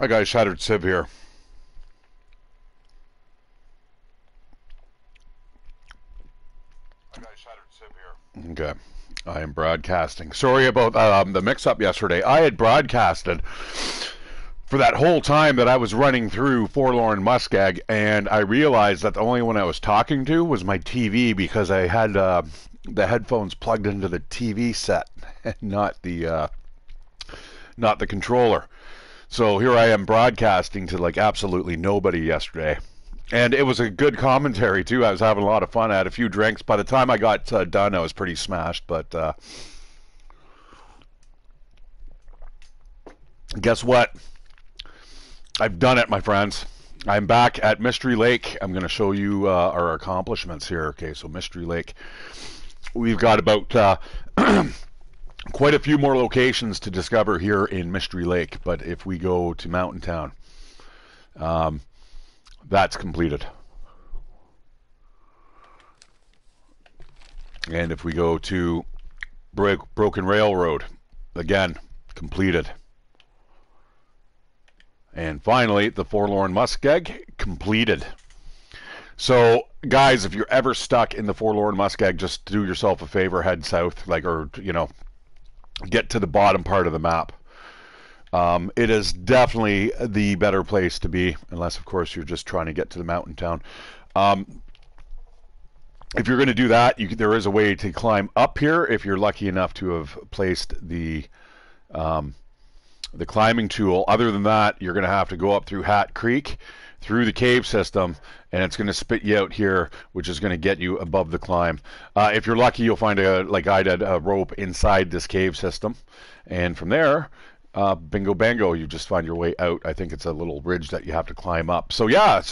Hi guys, ShatteredCiv here. Okay, I am broadcasting. Sorry about the mix-up yesterday. I had broadcasted for that whole time that I was running through Forlorn Muskeg, and I realized that the only one I was talking to was my TV because I had the headphones plugged into the TV set, not the controller. So here I am broadcasting to like absolutely nobody yesterday. And it was a good commentary too. I was having a lot of fun. I had a few drinks. By the time I got done, I was pretty smashed. But guess what? I've done it, my friends. I'm back at Mystery Lake. I'm going to show you our accomplishments here. Okay, so Mystery Lake. We've got about quite a few more locations to discover here in Mystery Lake. But if we go to Mountain Town, that's completed. And if we go to Broken Railroad, again, completed. And finally, the Forlorn Muskeg, completed. So, guys, if you're ever stuck in the Forlorn Muskeg, just do yourself a favor, head south, get to the bottom part of the map. It is definitely the better place to be, unless, of course, you're just trying to get to the mountain town. If you're going to do that, there is a way to climb up here if you're lucky enough to have placed the climbing tool. Other than that, you're going to have to go up through Hat Creek, through the cave system, and it's going to spit you out here, which is going to get you above the climb. If you're lucky, you'll find like I did, a rope inside this cave system, and from there, bingo bango, you just find your way out. I think it's a little ridge that you have to climb up. So yeah,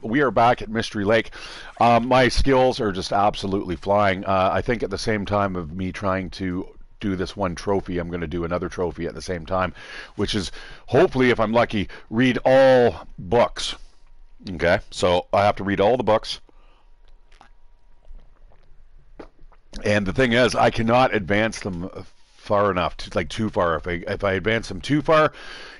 we are back at Mystery Lake. My skills are just absolutely flying. I think at the same time of me trying to do this one trophy, I'm going to do another trophy at the same time, which is hopefully, if I'm lucky, read all books. Okay, so I have to read all the books. And the thing is, I cannot advance them far enough, too far. If I advance them too far,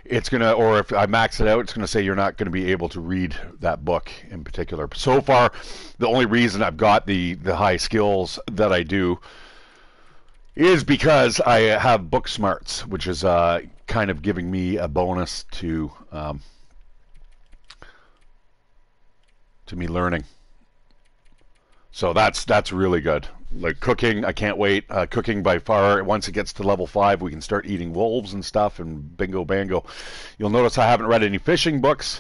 it's gonna, or if I max it out, it's gonna say you're not gonna be able to read that book in particular. So far, the only reason I've got the high skills that I do is because I have book smarts, which is kind of giving me a bonus to me learning. So that's really good. Like cooking, I can't wait. Cooking by far, once it gets to level 5, we can start eating wolves and stuff, and bingo bango. You'll notice I haven't read any fishing books.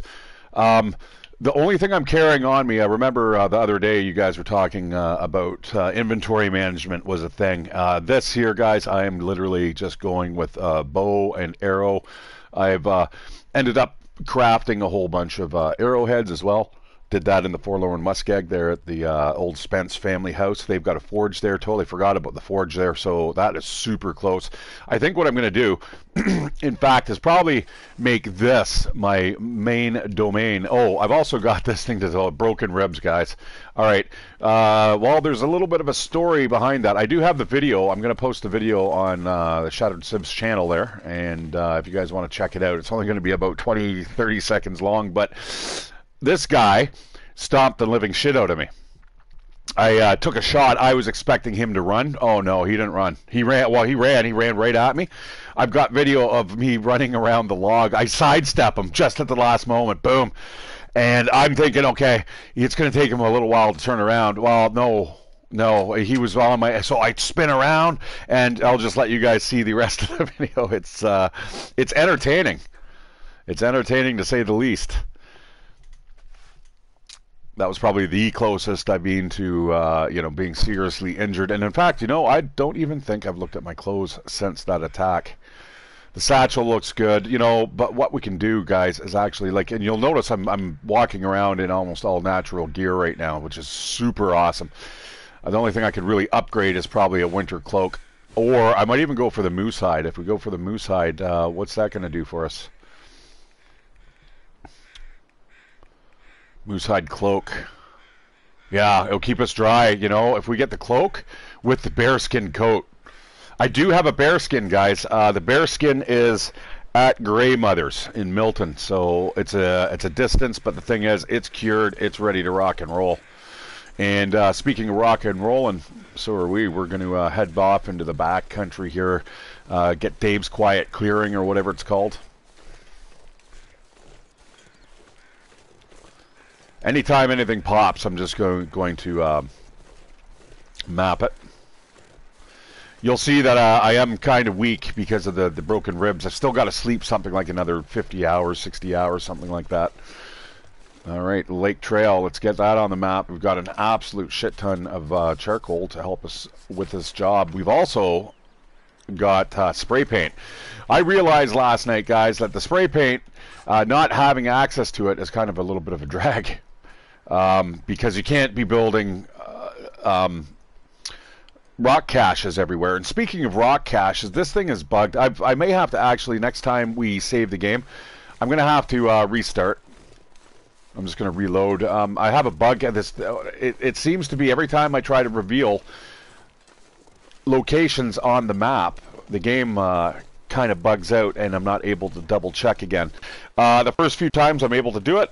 The only thing I'm carrying on me, I remember the other day you guys were talking about inventory management was a thing. This here, guys, I am literally just going with bow and arrow. I've ended up crafting a whole bunch of arrowheads as well. Did that in the Forlorn Muskeg there at the old Spence family house. They've got a forge there. Totally forgot about the forge there, so that is super close. I think what I'm going to do, in fact, is probably make this my main domain. Oh, I've also got this thing to tell, broken ribs, guys. All right. Well, there's a little bit of a story behind that. I do have the video. I'm going to post the video on the ShatteredCiv's channel there, and if you guys want to check it out, it's only going to be about 20, 30 seconds long, but this guy stomped the living shit out of me. I took a shot. I was expecting him to run. Oh, no, he didn't run. He ran. Well, he ran right at me. I've got video of me running around the log. I sidestep him just at the last moment. Boom. And I'm thinking, okay, it's going to take him a little while to turn around. Well, no, he was on my... So I spin around, and I'll just let you guys see the rest of the video. It's entertaining. It's entertaining to say the least. That was probably the closest I've been to, being seriously injured. And in fact, I don't even think I've looked at my clothes since that attack. The satchel looks good, but what we can do, guys, is actually and you'll notice I'm walking around in almost all natural gear right now, which is super awesome. The only thing I could really upgrade is probably a winter cloak, or I might even go for the moose hide. If we go for the moose hide, what's that going to do for us? Moosehide cloak. Yeah, it'll keep us dry, if we get the cloak with the bearskin coat. I do have a bearskin, guys. The bearskin is at Grey Mothers in Milton. So it's a distance, but the thing is, it's cured. It's ready to rock and roll. And speaking of rock and rolling, so are we. We're going to head off into the back country here, get Dave's Quiet Clearing or whatever it's called. Anytime anything pops, I'm just going to map it. You'll see that I am kind of weak because of the broken ribs. I've still got to sleep something like another 50 hours, 60 hours, something like that. All right, Lake Trail, let's get that on the map. We've got an absolute shit ton of charcoal to help us with this job. We've also got spray paint. I realized last night, guys, that the spray paint, not having access to it is kind of a little bit of a drag. Because you can't be building rock caches everywhere. And speaking of rock caches, this thing is bugged. I may have to actually, next time we save the game, I'm going to have to restart. I'm just going to reload. I have a bug at this. It seems to be every time I try to reveal locations on the map, the game kind of bugs out and I'm not able to double check again. The first few times I'm able to do it.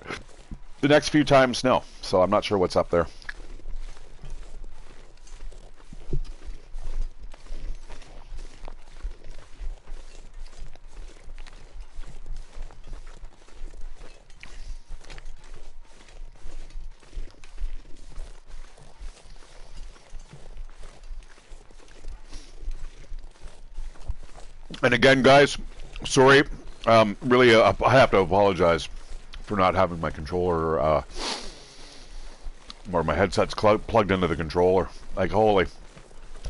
The next few times, no. So I'm not sure what's up there. And again, guys, sorry. Really, I have to apologize for not having my controller, or my headset's plugged into the controller. Like, holy.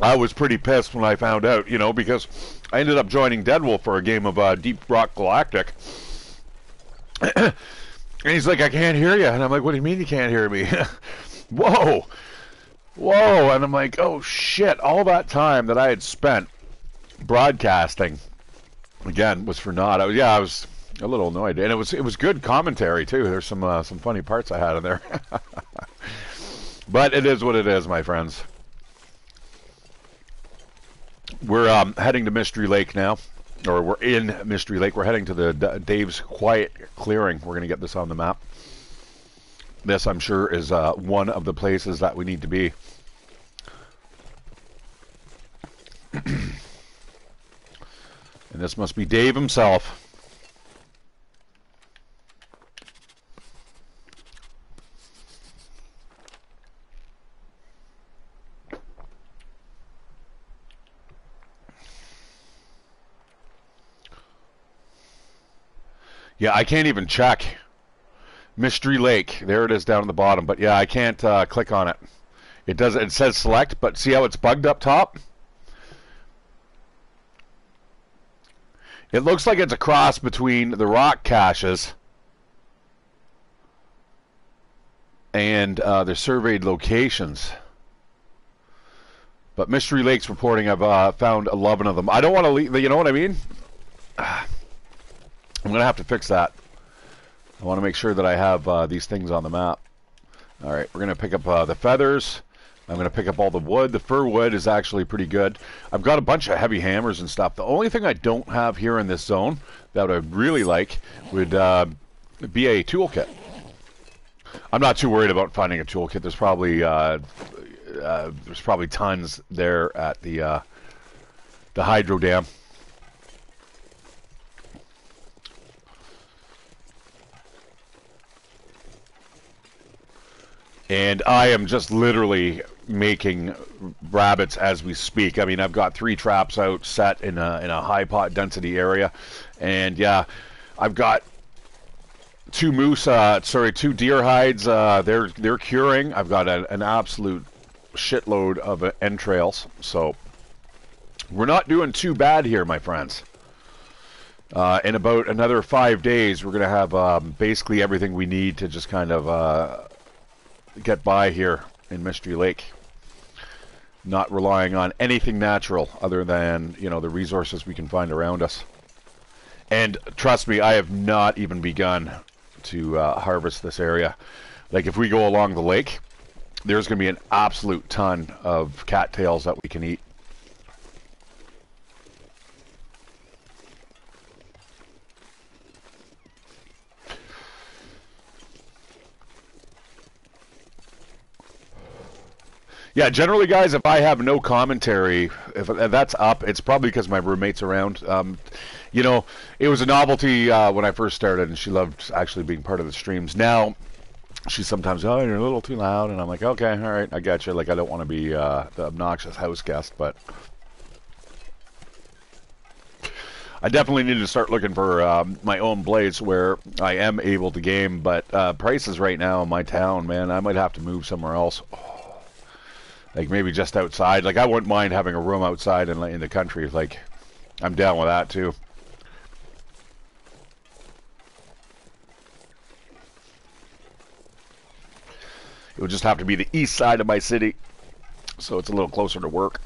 I was pretty pissed when I found out, you know, because I ended up joining Deadwolf for a game of Deep Rock Galactic. And he's like, I can't hear you. And I'm like, what do you mean you can't hear me? Whoa. Whoa. And I'm like, oh, shit. All that time that I had spent broadcasting, again, was for naught. I was a little annoyed. And it was good commentary, too. There's some funny parts I had in there. But it is what it is, my friends. We're heading to Mystery Lake now, or we're in Mystery Lake. We're heading to the Dave's Quiet Clearing. We're going to get this on the map. This, I'm sure, is one of the places that we need to be. And this must be Dave himself. Yeah, I can't even check. Mystery Lake. There it is down at the bottom. But yeah, I can't click on it. It does. It says select, but see how it's bugged up top? It looks like it's a cross between the rock caches and the surveyed locations. But Mystery Lake's reporting I've found 11 of them. I don't want to leave. You know what I mean? I'm going to have to fix that. I want to make sure that I have these things on the map. All right, we're going to pick up the feathers. I'm going to pick up all the wood. The fir wood is actually pretty good. I've got a bunch of heavy hammers and stuff. The only thing I don't have here in this zone that I'd really like would be a toolkit. I'm not too worried about finding a toolkit. There's probably tons there at the hydro dam. And I am just literally making rabbits as we speak. I mean, I've got 3 traps out set in a high pot density area, and yeah, I've got 2 deer hides. They're curing. I've got an absolute shitload of entrails. So we're not doing too bad here, my friends. In about another 5 days, we're gonna have basically everything we need to just kind of get by here in Mystery Lake, not relying on anything natural other than, you know, the resources we can find around us. And trust me, I have not even begun to harvest this area. Like, if we go along the lake, there's going to be an absolute ton of cattails that we can eat. Yeah, generally, guys, if I have no commentary, if that's up, it's probably because my roommate's around. You know, it was a novelty when I first started, and she loved actually being part of the streams. Now, she sometimes, oh, you're a little too loud, and I'm like, okay, all right, I got you. Like, I don't want to be the obnoxious house guest, but I definitely need to start looking for my own place where I am able to game. But prices right now in my town, man, I might have to move somewhere else. Like maybe just outside. Like I wouldn't mind having a room outside in the country. Like I'm down with that too. It would just have to be the east side of my city, so it's a little closer to work.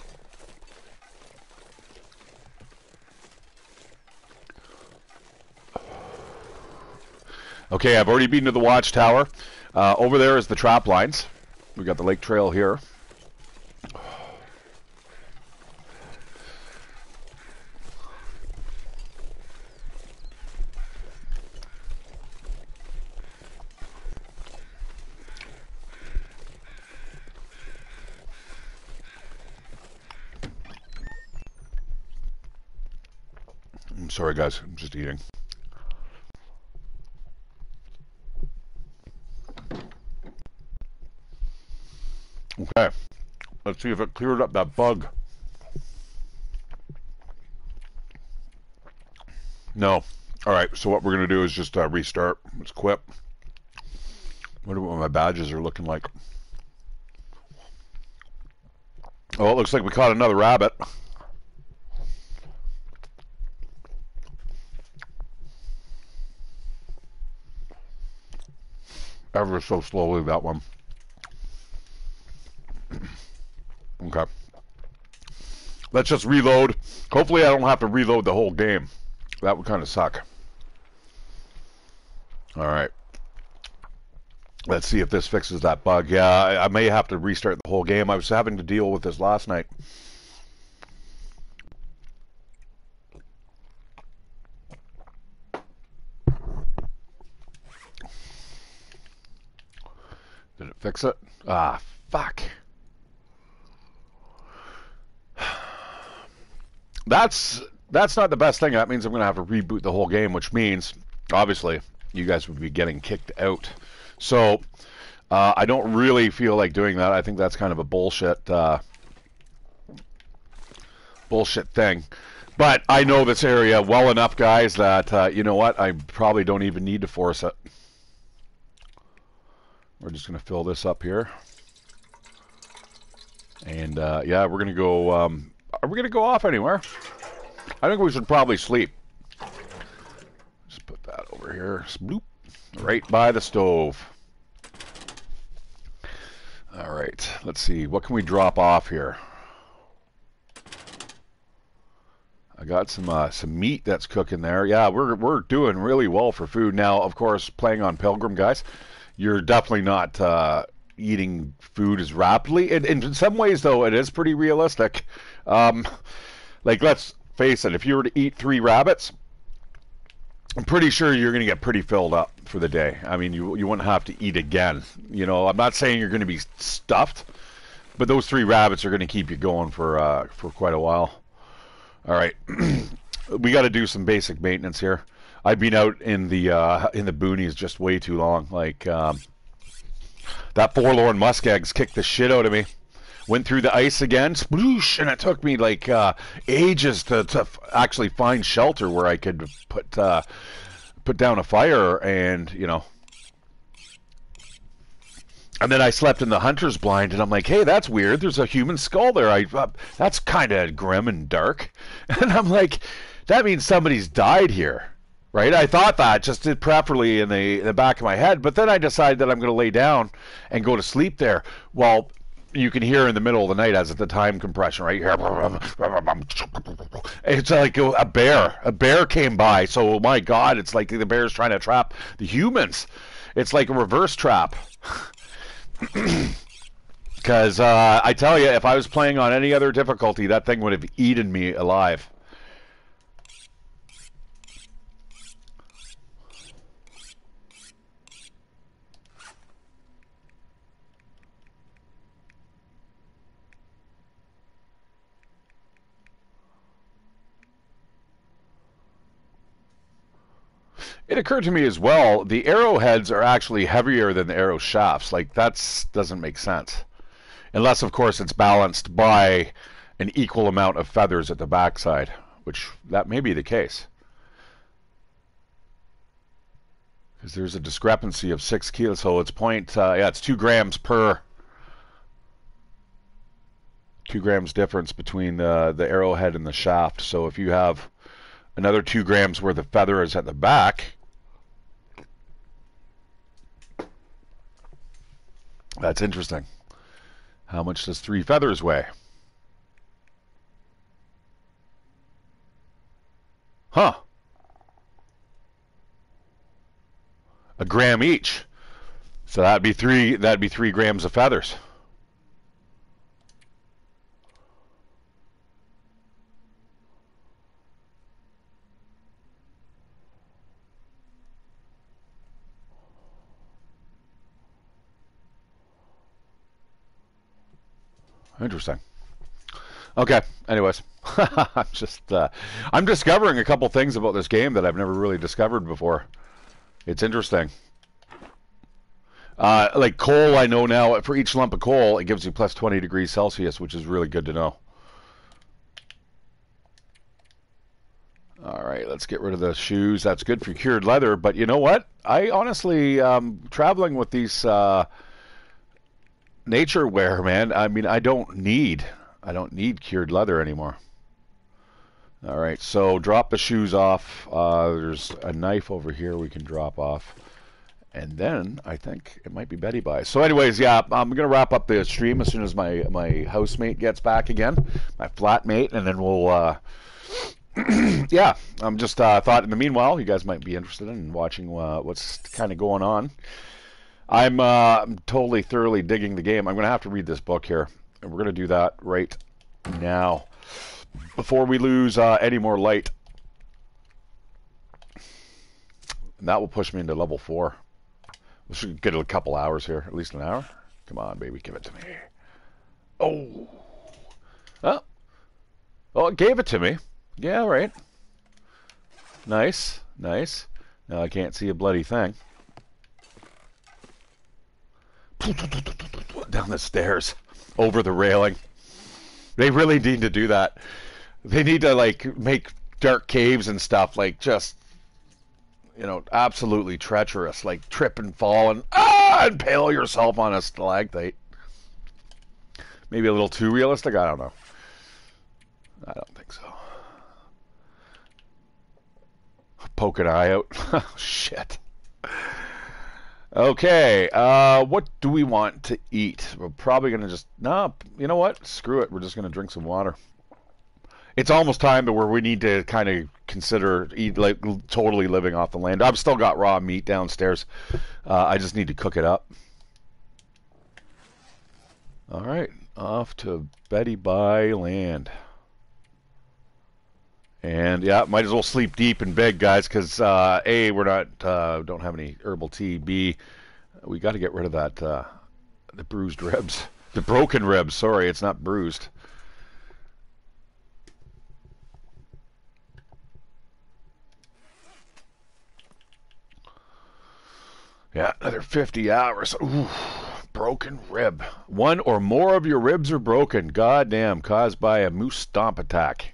Okay, I've already been to the watchtower. Over there is the trap lines. We got the lake trail here. I'm sorry, guys. I'm just eating. Okay. Let's see if it cleared up that bug. No. All right. So what we're going to do is just restart. Let's quit. Wonder what my badges are looking like. Oh, it looks like we caught another rabbit. Ever so slowly, that one. Okay. Let's just reload. Hopefully I don't have to reload the whole game. That would kind of suck. All right. Let's see if this fixes that bug. Yeah, I may have to restart the whole game. I was having to deal with this last night. Did it fix it? Ah, fuck. That's not the best thing. That means I'm going to have to reboot the whole game, which means, obviously, you guys would be getting kicked out. So, I don't really feel like doing that. I think that's kind of a bullshit thing. But I know this area well enough, guys, that, you know what? I probably don't even need to force it. We're just going to fill this up here. And, yeah, we're going to go... are we going to go off anywhere? I think we should probably sleep. Just put that over here. Bloop. Right by the stove. All right. Let's see. What can we drop off here? I got some meat that's cooking there. Yeah, we're doing really well for food now. Of course, playing on Pilgrim, guys, you're definitely not eating food as rapidly. In some ways, though, it is pretty realistic. Like, let's face it. If you were to eat 3 rabbits, I'm pretty sure you're going to get pretty filled up for the day. I mean, you wouldn't have to eat again. You know, I'm not saying you're going to be stuffed, but those 3 rabbits are going to keep you going for quite a while. All right, we got to do some basic maintenance here. I've been out in the boonies just way too long. Like that forlorn muskegs kicked the shit out of me. Went through the ice again, sploosh, and it took me like ages to actually find shelter where I could put down a fire, and you know. And then I slept in the hunter's blind, and I'm like, hey, that's weird. There's a human skull there. That's kind of grim and dark. And I'm like, that means somebody's died here, right? I thought that just did properly in the back of my head, but then I decided that I'm going to lay down and go to sleep there. Well, you can hear in the middle of the night as the time compression right here. It's like a bear. A bear came by, so my God, it's like the bear's trying to trap the humans. It's like a reverse trap. Because I tell you, if I was playing on any other difficulty, that thing would have eaten me alive. It occurred to me as well, the arrowheads are actually heavier than the arrow shafts. Like, that doesn't make sense. Unless, of course, it's balanced by an equal amount of feathers at the backside, which that may be the case. Because there's a discrepancy of 6 kilos, so it's it's 2 grams per. 2 grams difference between the arrowhead and the shaft. So if you have another 2 grams worth of feathers at the back, that's interesting. How much does 3 feathers weigh? Huh. A gram each. So that'd be 3 grams of feathers. Interesting. Okay. Anyways, I'm discovering a couple things about this game that I've never really discovered before. It's interesting. Like coal, I know now for each lump of coal, it gives you plus 20 degrees Celsius, which is really good to know. All right, let's get rid of the shoes. That's good for cured leather. But you know what? I honestly, traveling with these nature wear, man. I mean, I don't need cured leather anymore. All right, so drop the shoes off. There's a knife over here we can drop off. And then I think it might be Betty Bye. So anyways, yeah, I'm going to wrap up the stream as soon as my housemate gets back again, my flatmate, and then we'll, yeah, I'm just thought in the meanwhile, you guys might be interested in watching what's kind of going on. I'm totally, thoroughly digging the game. I'm going to have to read this book here, and we're going to do that right now before we lose any more light. And that will push me into level 4. We should get a couple hours here, at least an hour. Come on, baby, give it to me. Oh. Oh, it gave it to me. Yeah, right. Nice, nice. Now I can't see a bloody thing. Down the stairs, over the railing. They really need to do that. They need to, like, make dark caves and stuff, like, just, you know, absolutely treacherous, like trip and fall and impale yourself on a stalactite. Maybe a little too realistic, I don't know. I don't think so. Poke an eye out. Shit. Okay, what do we want to eat? We're probably going to just, no, you know what? Screw it. We're just going to drink some water. It's almost time to where we need to kind of consider like totally living off the land. I've still got raw meat downstairs. I just need to cook it up. All right, off to Betty Bye land. And yeah, might as well sleep deep and big, guys, because A, we're not don't have any herbal tea. B, we got to get rid of that the bruised ribs, the broken ribs. Sorry, it's not bruised. Yeah, another 50 hours. Ooh, broken rib. One or more of your ribs are broken. Goddamn, caused by a moose stomp attack.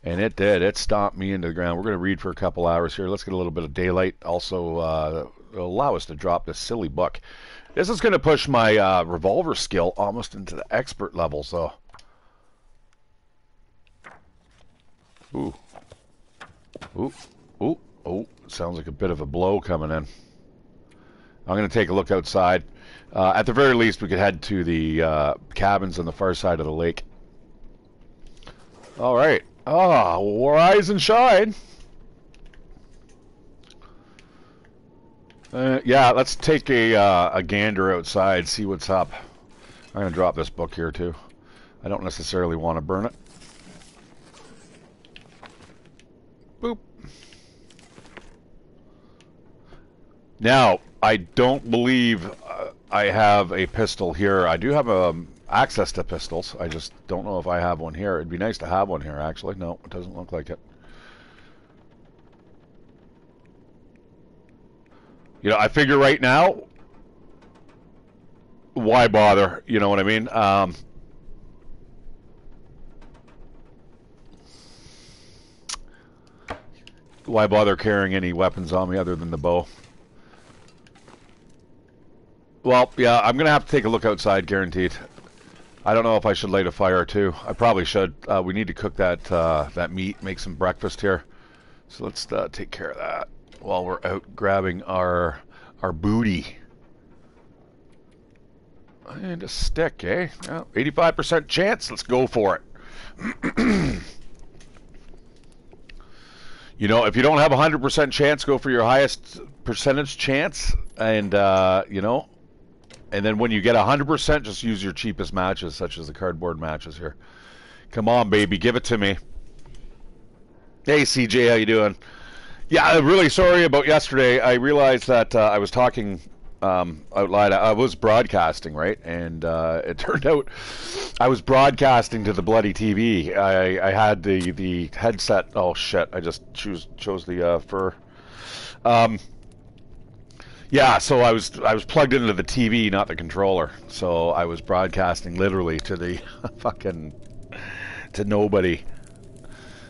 And it did. It stomped me into the ground. We're going to read for a couple hours here. Let's get a little bit of daylight. Also, allow us to drop this silly book. This is going to push my revolver skill almost into the expert level. So, ooh, ooh, ooh, ooh. Sounds like a bit of a blow coming in. I'm going to take a look outside. At the very least, we could head to the cabins on the far side of the lake. All right. Rise and shine. Yeah, let's take a gander outside, see what's up. I'm going to drop this book here, too. I don't necessarily want to burn it. Boop. Now, I don't believe I have a pistol here. I do have access to pistols. I just don't know if I have one here. It'd be nice to have one here, actually. No, it doesn't look like it. You know, I figure right now, why bother? You know what I mean? Why bother carrying any weapons on me other than the bow? Well, yeah, I'm going to have to take a look outside, guaranteed. I don't know if I should light a fire, too. I probably should. We need to cook that meat, make some breakfast here. So let's take care of that while we're out grabbing our booty. And a stick, eh? Well, 85% chance. Let's go for it. You know, if you don't have a 100% chance, go for your highest percentage chance. And, you know, and then when you get 100%, just use your cheapest matches, such as the cardboard matches here. Come on, baby. Give it to me. Hey, CJ. How you doing? Yeah, I'm really sorry about yesterday. I realized that I was talking out loud. I was broadcasting, right? And it turned out I was broadcasting to the bloody TV. I had the headset. Oh shit! I just chose the fur. Yeah, so I was plugged into the TV, not the controller. So I was broadcasting literally to the to nobody.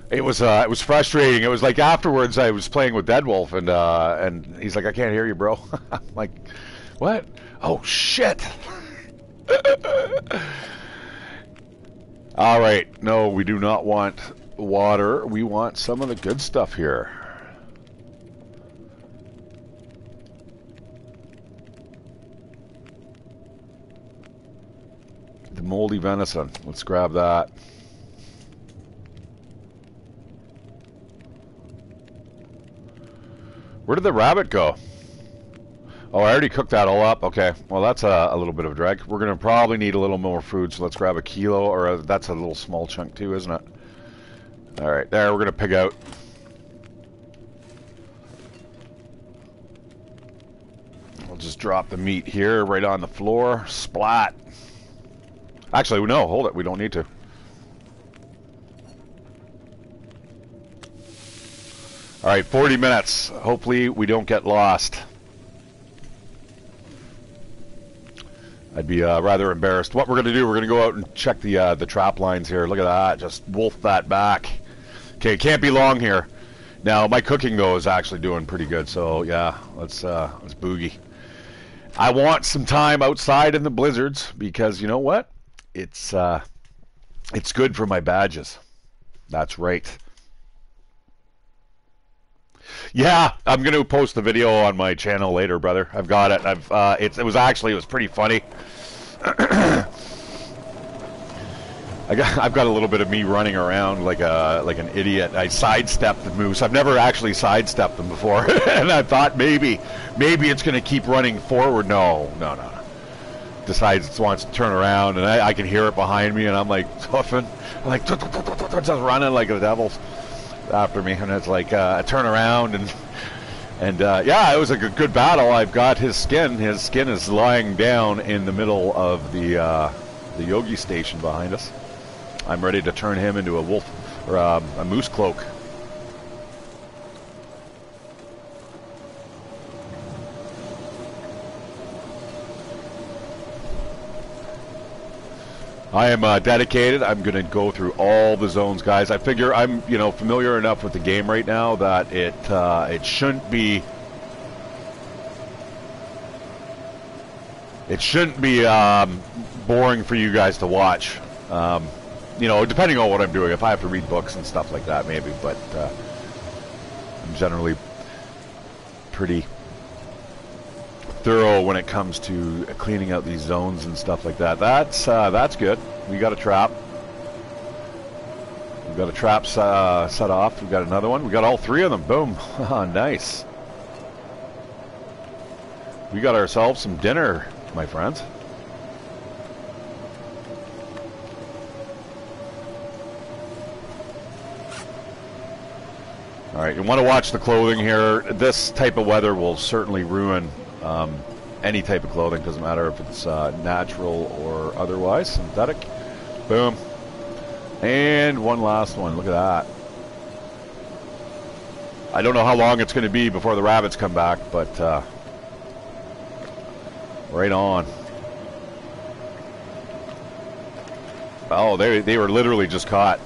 It was frustrating. It was like afterwards I was playing with Deadwolf and he's like, I can't hear you, bro. I'm like, what? Oh shit. All right, no, we do not want water. We want some of the good stuff here. The moldy venison. Let's grab that. Where did the rabbit go? Oh, I already cooked that all up. Okay, well that's a little bit of a drag. We're gonna probably need a little more food, so let's grab a kilo, or that's a little small chunk too, isn't it? All right, there, we're gonna pig out. We'll just drop the meat here, right on the floor. Splat. Actually, no, hold it, we don't need to. All right, 40 minutes. Hopefully we don't get lost. I'd be rather embarrassed. What we're going to do, we're going to go out and check the trap lines here. Look at that. Just wolf that back. Okay, can't be long here. Now, my cooking, though, is actually doing pretty good. So, yeah, let's boogie. I want some time outside in the blizzards because, you know what? It's good for my badges. That's right. Yeah, I'm going to post the video on my channel later, brother. I've got it. It was pretty funny. I've got a little bit of me running around like an idiot. I sidestepped the moose. I've never actually sidestepped them before, and I thought maybe it's going to keep running forward. No. Decides it wants to turn around, and I can hear it behind me, and I'm like huffing, like just running like the devil's after me, and it's like I turn around and yeah, it was a good battle. I've got his skin. His skin is lying down in the middle of the yogi station behind us. I'm ready to turn him into a wolf or a moose cloak. I am dedicated. I'm going to go through all the zones, guys. I figure I'm, familiar enough with the game right now that it shouldn't be boring for you guys to watch. Depending on what I'm doing. If I have to read books and stuff like that, maybe. But I'm generally pretty thorough when it comes to cleaning out these zones and stuff like that. That's good. We got a trap. We've got a trap set off. We've got another one. We got all three of them. Boom. Nice. We got ourselves some dinner, my friends. All right, you want to watch the clothing here. This type of weather will certainly ruin any type of clothing. Doesn't matter if it's natural or otherwise, synthetic. Boom. And one last one. Look at that. I don't know how long it's going to be before the rabbits come back, but Right on. Oh, they were literally just caught.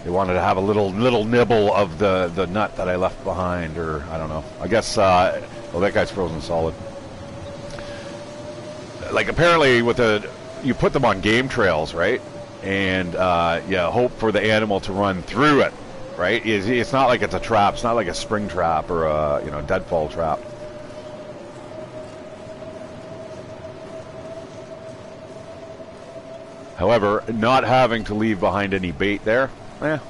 They wanted to have a little nibble of the nut that I left behind, or I don't know. I guess, well, that guy's frozen solid. Like, apparently you put them on game trails, right? And yeah, hope for the animal to run through it, right? It's not like it's a trap. It's not like a spring trap or a deadfall trap. However, not having to leave behind any bait there, that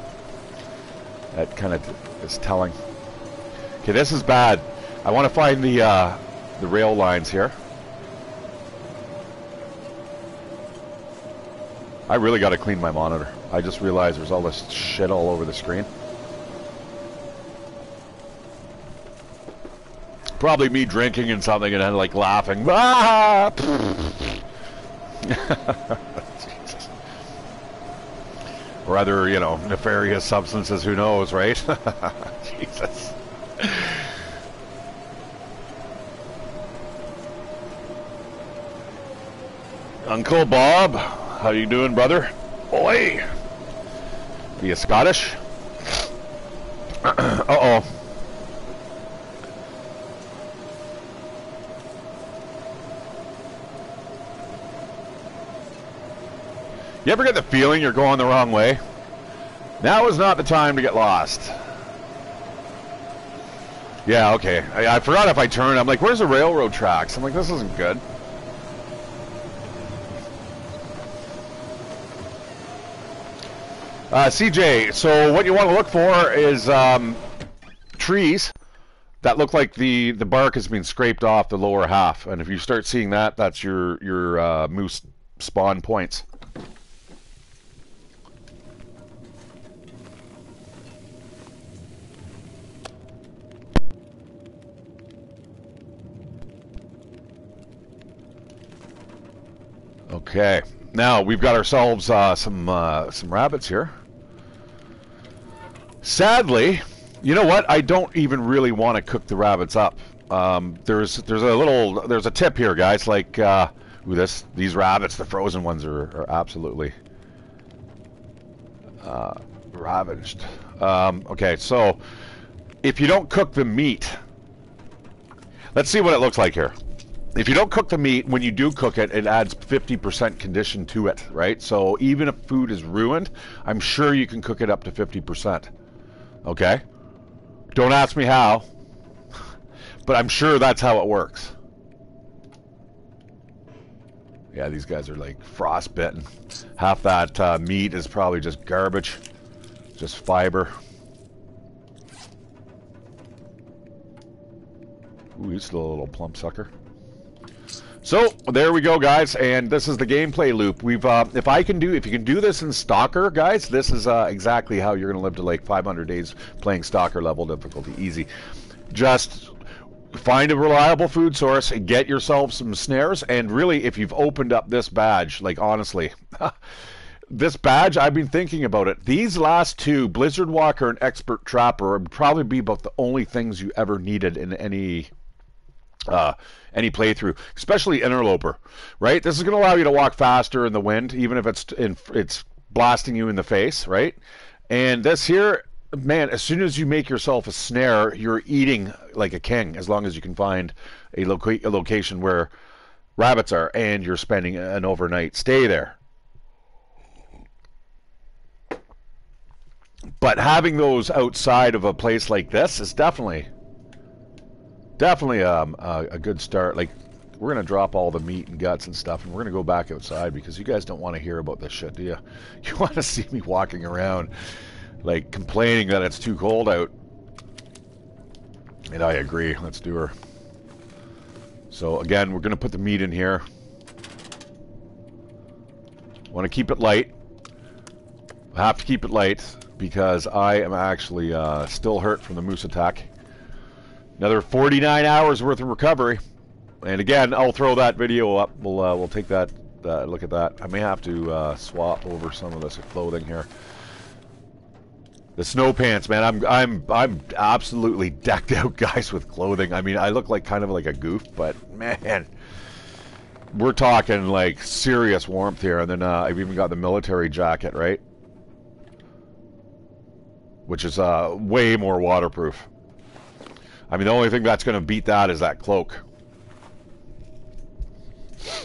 kind of is telling. Okay, this is bad. I want to find the rail lines here. I really got to clean my monitor. I just realized there's all this shit all over the screen. Probably me drinking and something and then like laughing. Ah! Jesus. Or other, nefarious substances, who knows, right? Jesus. Uncle Bob, how you doing, brother? Oi! Are you Scottish? Uh-oh. You ever get the feeling you're going the wrong way? Now is not the time to get lost. Yeah, okay. I forgot if I turned. I'm like, where's the railroad tracks? I'm like, this isn't good. CJ, so what you want to look for is trees that look like the bark has been scraped off the lower half. And if you start seeing that, that's your moose spawn points. Okay, now we've got ourselves some rabbits here. Sadly, you know what? I don't even really want to cook the rabbits up. There's a tip here, guys. Like these rabbits, the frozen ones are absolutely ravaged. Okay, so if you don't cook the meat, let's see what it looks like here. If you don't cook the meat, when you do cook it, it adds 50% condition to it, right? So even if food is ruined, I'm sure you can cook it up to 50%. Okay? Don't ask me how, but I'm sure that's how it works. Yeah, these guys are like frostbitten. Half that meat is probably just garbage, just fiber. Ooh, he's still a little plump sucker. So there we go, guys, and this is the gameplay loop. We've if you can do this in Stalker, guys, this is exactly how you're gonna live to like 500 days playing Stalker level difficulty, easy. Just find a reliable food source, get yourself some snares, and really, if you've opened up this badge, like honestly, this badge, I've been thinking about it. These last two, Blizzard Walker and Expert Trapper, would probably be about the only things you ever needed in any playthrough, especially Interloper, right? This is going to allow you to walk faster in the wind, even if it's blasting you in the face, right? And this here, man, as soon as you make yourself a snare, you're eating like a king, as long as you can find a location where rabbits are, and you're spending an overnight stay there. But having those outside of a place like this is definitely a good start. Like, we're gonna drop all the meat and guts and stuff, and we're gonna go back outside because you guys don't want to hear about this shit, do you? You want to see me walking around like complaining that it's too cold out. And I agree. Let's do her. So again, we're gonna put the meat in here. Want to keep it light. I have to keep it light because I am actually still hurt from the moose attack. Another 49 hours worth of recovery, and again, I'll throw that video up. We'll take that look at that. I may have to swap over some of this clothing here. The snow pants, man. I'm absolutely decked out, guys, with clothing. I mean, I look like kind of like a goof, but man, we're talking like serious warmth here. And then I've even got the military jacket, right? Which is way more waterproof. I mean, the only thing that's going to beat that is that cloak.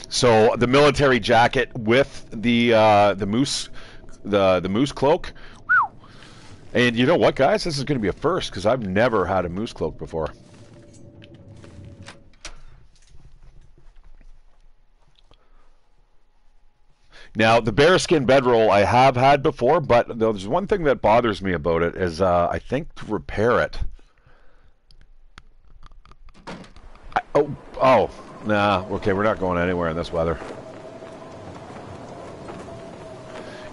So the military jacket with the moose cloak. And you know what, guys? This is going to be a first because I've never had a moose cloak before. Now, the bearskin bedroll I have had before, but there's one thing that bothers me about it is I think to repair it. Nah, okay, we're not going anywhere in this weather.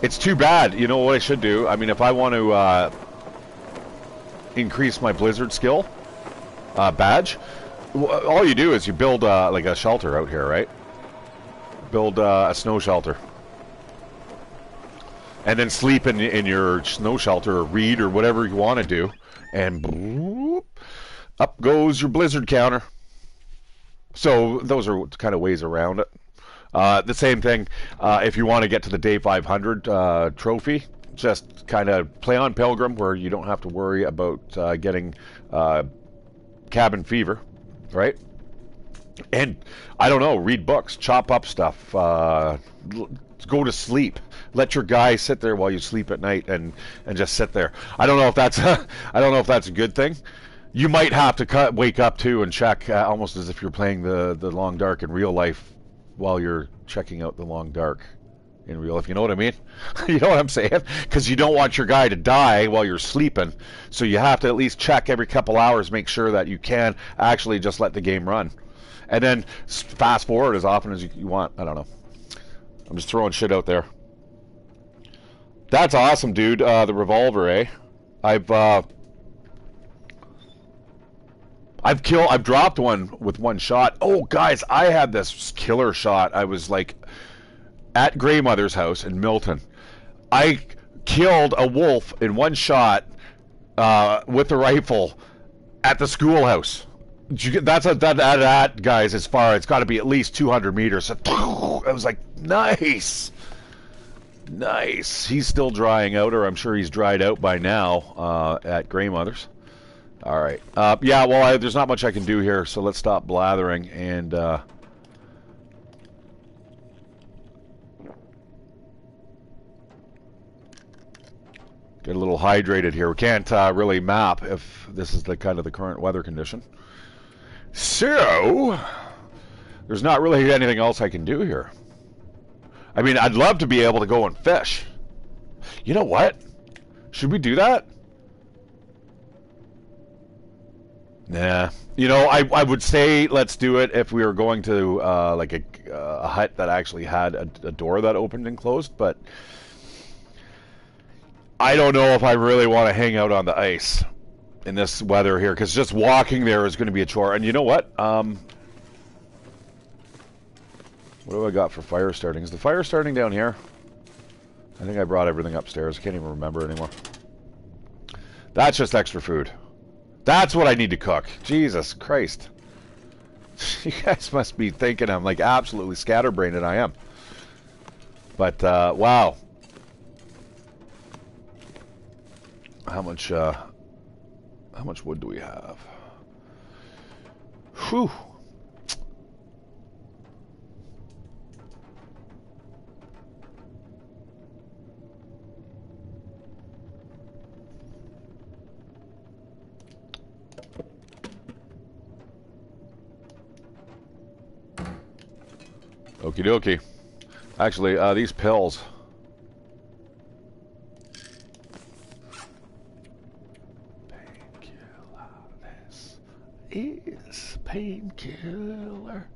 It's too bad. You know what I should do? I mean, if I want to increase my blizzard skill badge, all you do is you build like a shelter out here, right? Build a snow shelter. And then sleep in your snow shelter or read or whatever you want to do. And boop, up goes your blizzard counter. So those are kind of ways around it. The same thing, if you want to get to the day 500 trophy, just kind of play on Pilgrim where you don't have to worry about getting cabin fever, right? And, I don't know, read books, chop up stuff, go to sleep. Let your guy sit there while you sleep at night and just sit there. I don't know if that's I don't know if that's a good thing. You might have to wake up too and check almost as if you're playing the Long Dark in real life while you're checking out the Long Dark in real life. You know what I mean? You know what I'm saying? Because you don't want your guy to die while you're sleeping. So you have to at least check every couple hours, make sure that you can actually just let the game run. And then fast forward as often as you want. I don't know. I'm just throwing shit out there. That's awesome, dude. The revolver, eh? I've dropped one with one shot. Oh, guys, I had this killer shot. I was like at Grey Mother's house in Milton. I killed a wolf in one shot with a rifle at the schoolhouse. That guys, as far it's got to be at least 200 meters. I was like, nice. Nice. He's still drying out, or I'm sure he's dried out by now at Grey Mother's. All right. Yeah, well, there's not much I can do here, so let's stop blathering and get a little hydrated here. We can't really map if this is the kind of the current weather condition. So, there's not really anything else I can do here. I mean, I'd love to be able to go and fish. You know what? Should we do that? Nah. You know, I would say let's do it if we were going to like a hut that actually had a door that opened and closed, but I don't know if I really want to hang out on the ice in this weather here, because just walking there is going to be a chore. And you know what? What do I got for fire starting? Is the fire starting down here? I think I brought everything upstairs. I can't even remember anymore. That's just extra food. That's what I need to cook. Jesus Christ. You guys must be thinking I'm like absolutely scatterbrained, and I am. But, wow. How much wood do we have? Whew. Okie dokie. Actually, these pills. Painkiller. This is painkiller.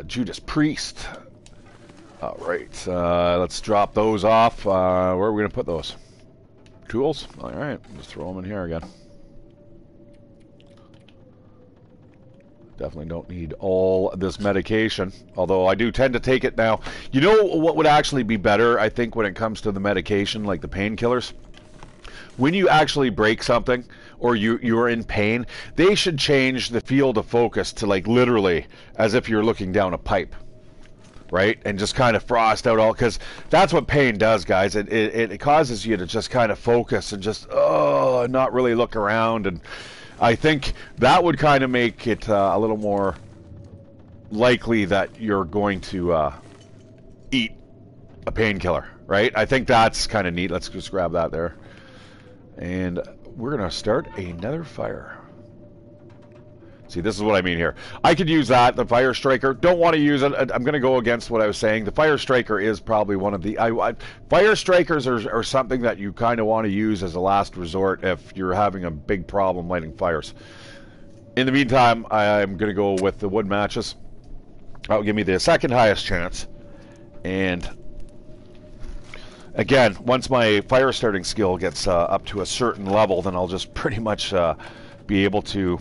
Judas Priest. All right. Let's drop those off. Where are we going to put those? Tools? All right. Just throw them in here again. Definitely don't need all this medication, although I do tend to take it now. You know what would actually be better, I think, when it comes to the medication, like the painkillers? when you actually break something or you're in pain, they should change the field of focus to like literally as if you're looking down a pipe, right? And just kind of frost out all, because that's what pain does, guys. It causes you to just kind of focus and just not really look around. And I think that would kind of make it a little more likely that you're going to eat a painkiller, right? I think that's kind of neat. Let's just grab that there. And we're going to start another fire. See, this is what I mean here. I could use that, the Fire Striker. Don't want to use it. I'm going to go against what I was saying. The Fire Striker is probably one of the... Fire Strikers are something that you kind of want to use as a last resort if you're having a big problem lighting fires. In the meantime, I'm going to go with the wood matches. That'll give me the second highest chance. And... again, once my fire starting skill gets up to a certain level, then I'll just pretty much be able to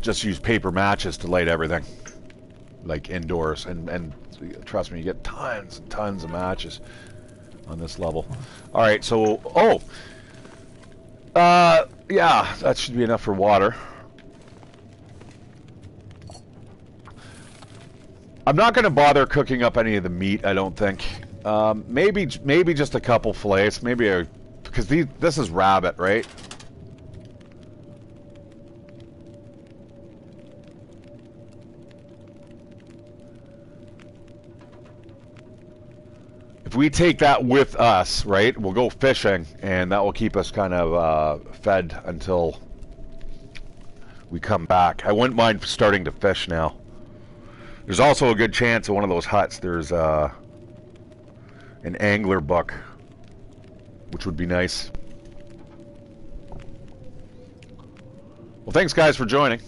just use paper matches to light everything, like indoors. And trust me, you get tons and tons of matches on this level. All right, so, yeah, that should be enough for water. I'm not going to bother cooking up any of the meat, I don't think. Maybe just a couple fillets. Because this is rabbit, right? If we take that with us, right, we'll go fishing, and that will keep us kind of fed until we come back. I wouldn't mind starting to fish now. There's also a good chance in one of those huts there's an angler buck, which would be nice. Well, thanks guys for joining.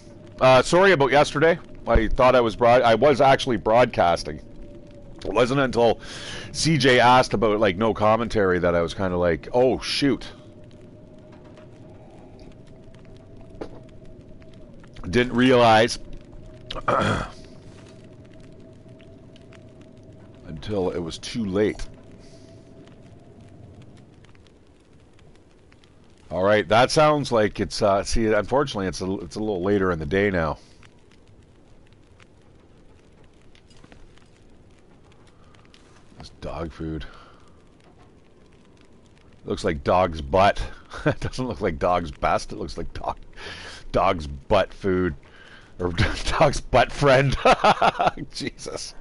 Sorry about yesterday. I thought I was actually broadcasting. It wasn't until CJ asked about like no commentary that I was kind of like, oh shoot. Didn't realize until it was too late. All right, that sounds like it's see, unfortunately it's a little later in the day now. It's dog food. Looks like dog's butt. It doesn't look like dog's best. It looks like dog's butt food, or dog's butt friend. Jesus.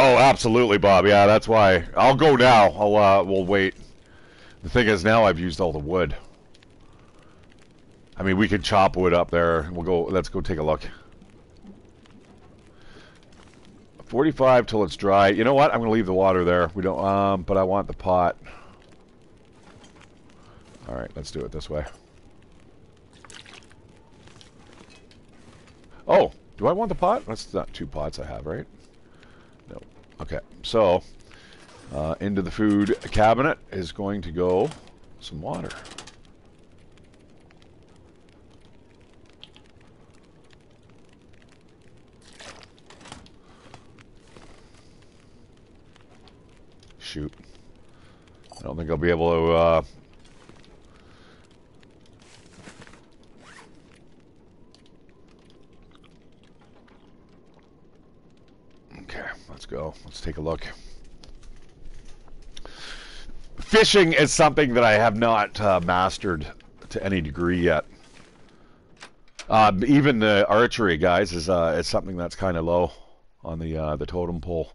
Oh, absolutely, Bob. Yeah, that's why. I'll go now. We'll wait. The thing is, now I've used all the wood. I mean, we could chop wood up there. We'll go. Let's go take a look. 45 till it's dry. You know what? I'm gonna leave the water there. We don't. But I want the pot. All right, let's do it this way. Oh, do I want the pot? That's not 2 pots I have, right? No. Okay, so into the food cabinet is going to go some water. Shoot. I don't think I'll be able to... Okay, let's go. Let's take a look. Fishing is something that I have not mastered to any degree yet. Even the archery, guys, is something that's kind of low on the totem pole.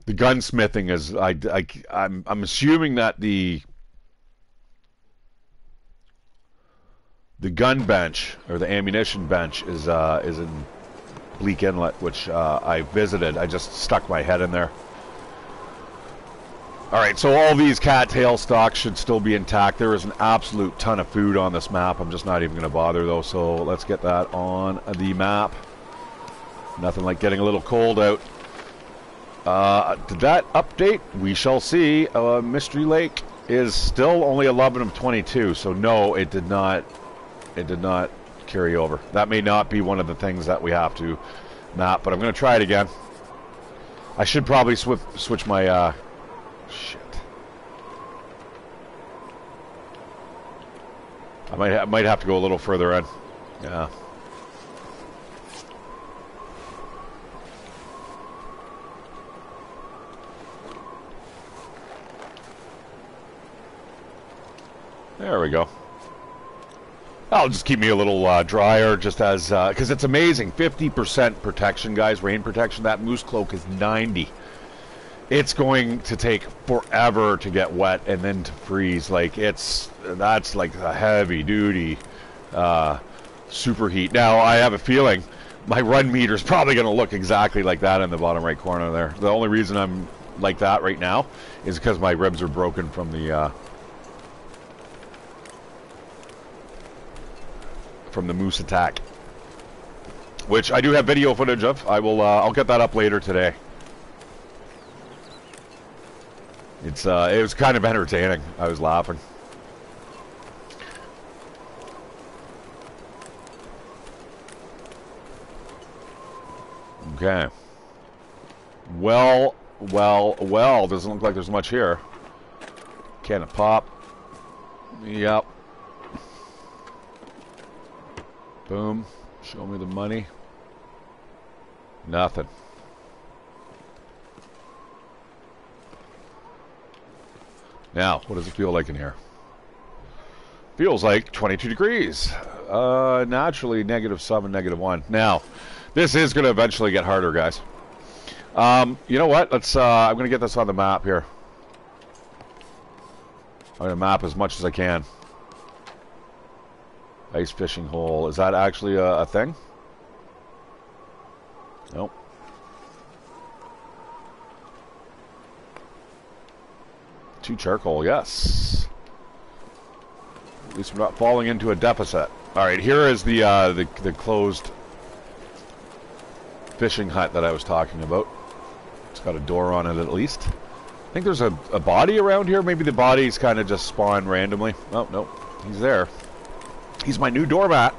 The gunsmithing is I'm assuming that the gun bench or the ammunition bench is in Bleak Inlet, which I visited. I just stuck my head in there. Alright, so all these cattail stocks should still be intact. There is an absolute ton of food on this map. I'm just not even going to bother, though, so let's get that on the map. Nothing like getting a little cold out. Did that update? We shall see. Mystery Lake is still only 11 of 22, so no, it did not carry over. That may not be one of the things that we have to map, but I'm going to try it again. I should probably switch my... shit. I might have to go a little further in. Yeah. There we go. That'll just keep me a little drier, just as because it's amazing. 50% protection, guys. Rain protection. That moose cloak is 90. It's going to take forever to get wet and then to freeze. Like that's like a heavy duty superheat. Now I have a feeling my run meter is probably going to look exactly like that in the bottom right corner there. The only reason I'm like that right now is because my ribs are broken from the moose attack, which I do have video footage of. I'll get that up later today. It was kind of entertaining. I was laughing. Okay. Well, doesn't look like there's much here. Can of pop. Yep. Boom. Show me the money. Nothing. Now, what does it feel like in here? Feels like 22 degrees. Naturally, -7, -1. Now, this is going to eventually get harder, guys. You know what? I'm going to get this on the map here. I'm going to map as much as I can. Ice fishing hole. Is that actually a thing? Nope. Two charcoal, yes. At least we're not falling into a deficit. All right, here is the closed fishing hut that I was talking about. It's got a door on it at least. I think there's a body around here. Maybe the bodies kind of just spawn randomly. Oh, no. He's there. He's my new doormat.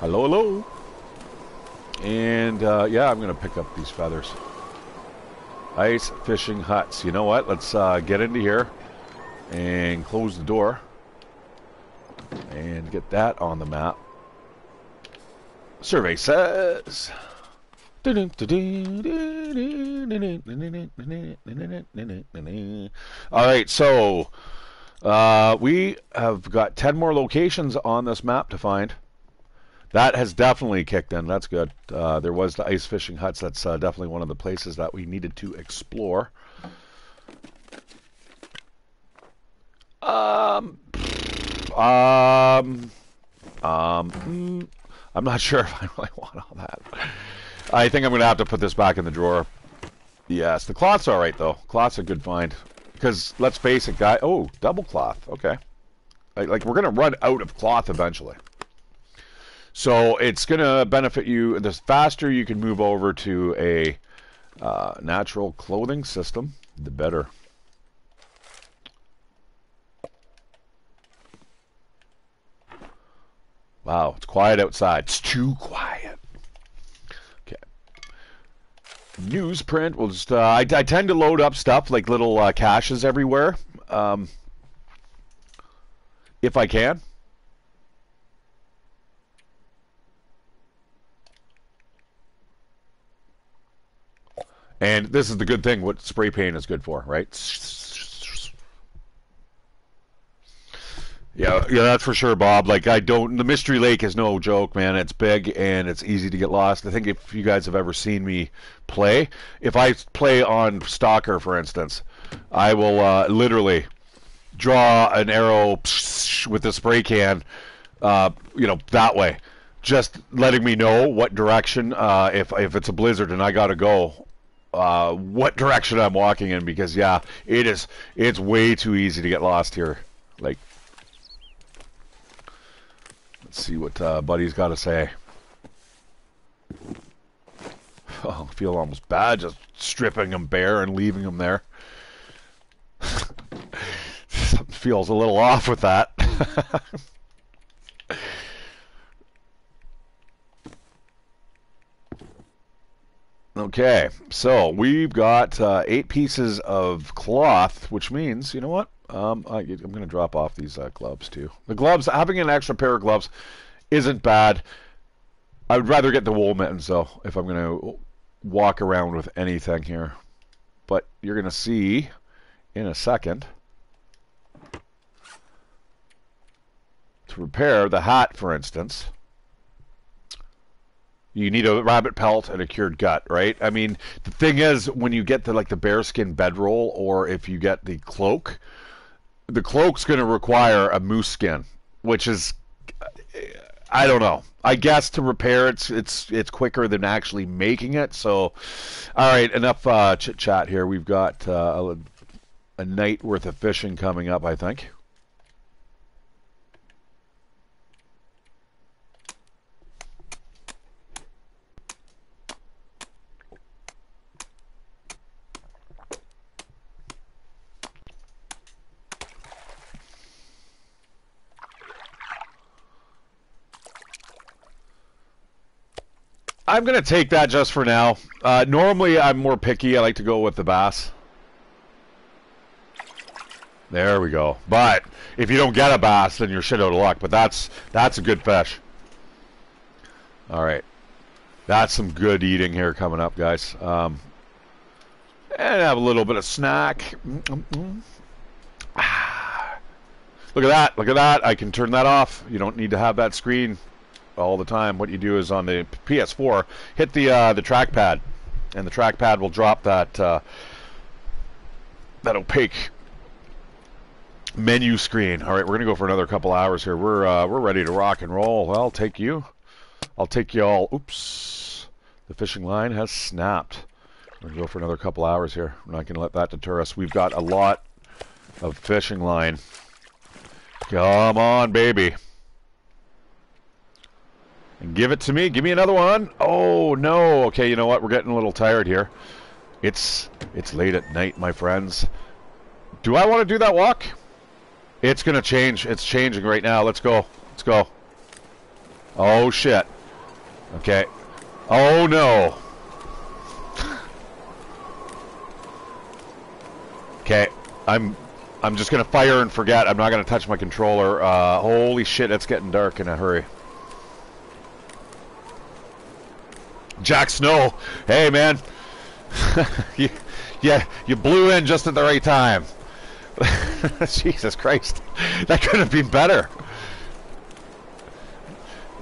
Hello, hello. And, yeah, I'm going to pick up these feathers. Ice fishing huts. You know what? Let's get into here and close the door and get that on the map. Survey says. All right, so we have got 10 more locations on this map to find. That has definitely kicked in. That's good. There was the ice fishing huts. That's definitely one of the places that we needed to explore. I'm not sure if I really want all that. I think I'm going to have to put this back in the drawer. Yes, the cloth's all right, though. Cloth's a good find. Because, let's face it, guy. Oh, double cloth. Okay. Like we're going to run out of cloth eventually. So it's going to benefit you. The faster you can move over to a natural clothing system, the better. Wow, it's quiet outside. It's too quiet. Okay. Newsprint. We'll just. I tend to load up stuff like little caches everywhere, if I can. And this is the good thing, what spray paint is good for, right? Yeah, that's for sure, Bob. Like, the Mystery Lake is no joke, man. It's big and it's easy to get lost. I think if you guys have ever seen me play, if I play on Stalker, for instance, I will literally draw an arrow with the spray can, that way. Just letting me know what direction, if it's a blizzard and I gotta go, what direction I'm walking in, because yeah, it's way too easy to get lost here. Like, let's see what Buddy's got to say. Oh, I feel almost bad just stripping him bare and leaving him there. Something feels a little off with that. Okay, so we've got 8 pieces of cloth, which means, you know what? I'm going to drop off these gloves too. The gloves, having an extra pair of gloves isn't bad. I would rather get the wool mittens though, if I'm going to walk around with anything here. But you're going to see in a second. To repair the hat, for instance, you need a rabbit pelt and a cured gut, right? I mean, the thing is, when you get the bearskin bedroll, or if you get the cloak's going to require a moose skin, which is, I don't know. I guess to repair it's quicker than actually making it. So, all right, enough chit chat here. We've got a night worth of fishing coming up, I think. I'm going to take that just for now. Normally, I'm more picky. I like to go with the bass. There we go. But if you don't get a bass, then you're shit out of luck. But that's a good fish. All right. That's some good eating here coming up, guys. And have a little bit of snack. Look at that. Look at that. I can turn that off. You don't need to have that screen all the time. What you do is on the PS4, hit the trackpad, and the trackpad will drop that that opaque menu screen. All right, we're gonna go for another couple hours here. We're ready to rock and roll. Well, I'll take you all. Oops, the fishing line has snapped. We're gonna go for another couple hours here. We're not gonna let that deter us. We've got a lot of fishing line. Come on, baby. And give it to me. Give me another one. Oh, no. Okay, you know what? We're getting a little tired here. It's late at night, my friends. Do I want to do that walk? It's going to change. It's changing right now. Let's go. Let's go. Oh, shit. Okay. Oh, no. Okay. I'm just going to fire and forget. I'm not going to touch my controller. Holy shit, it's getting dark in a hurry. Jack Snow, hey man, you blew in just at the right time. Jesus Christ, that could have been better.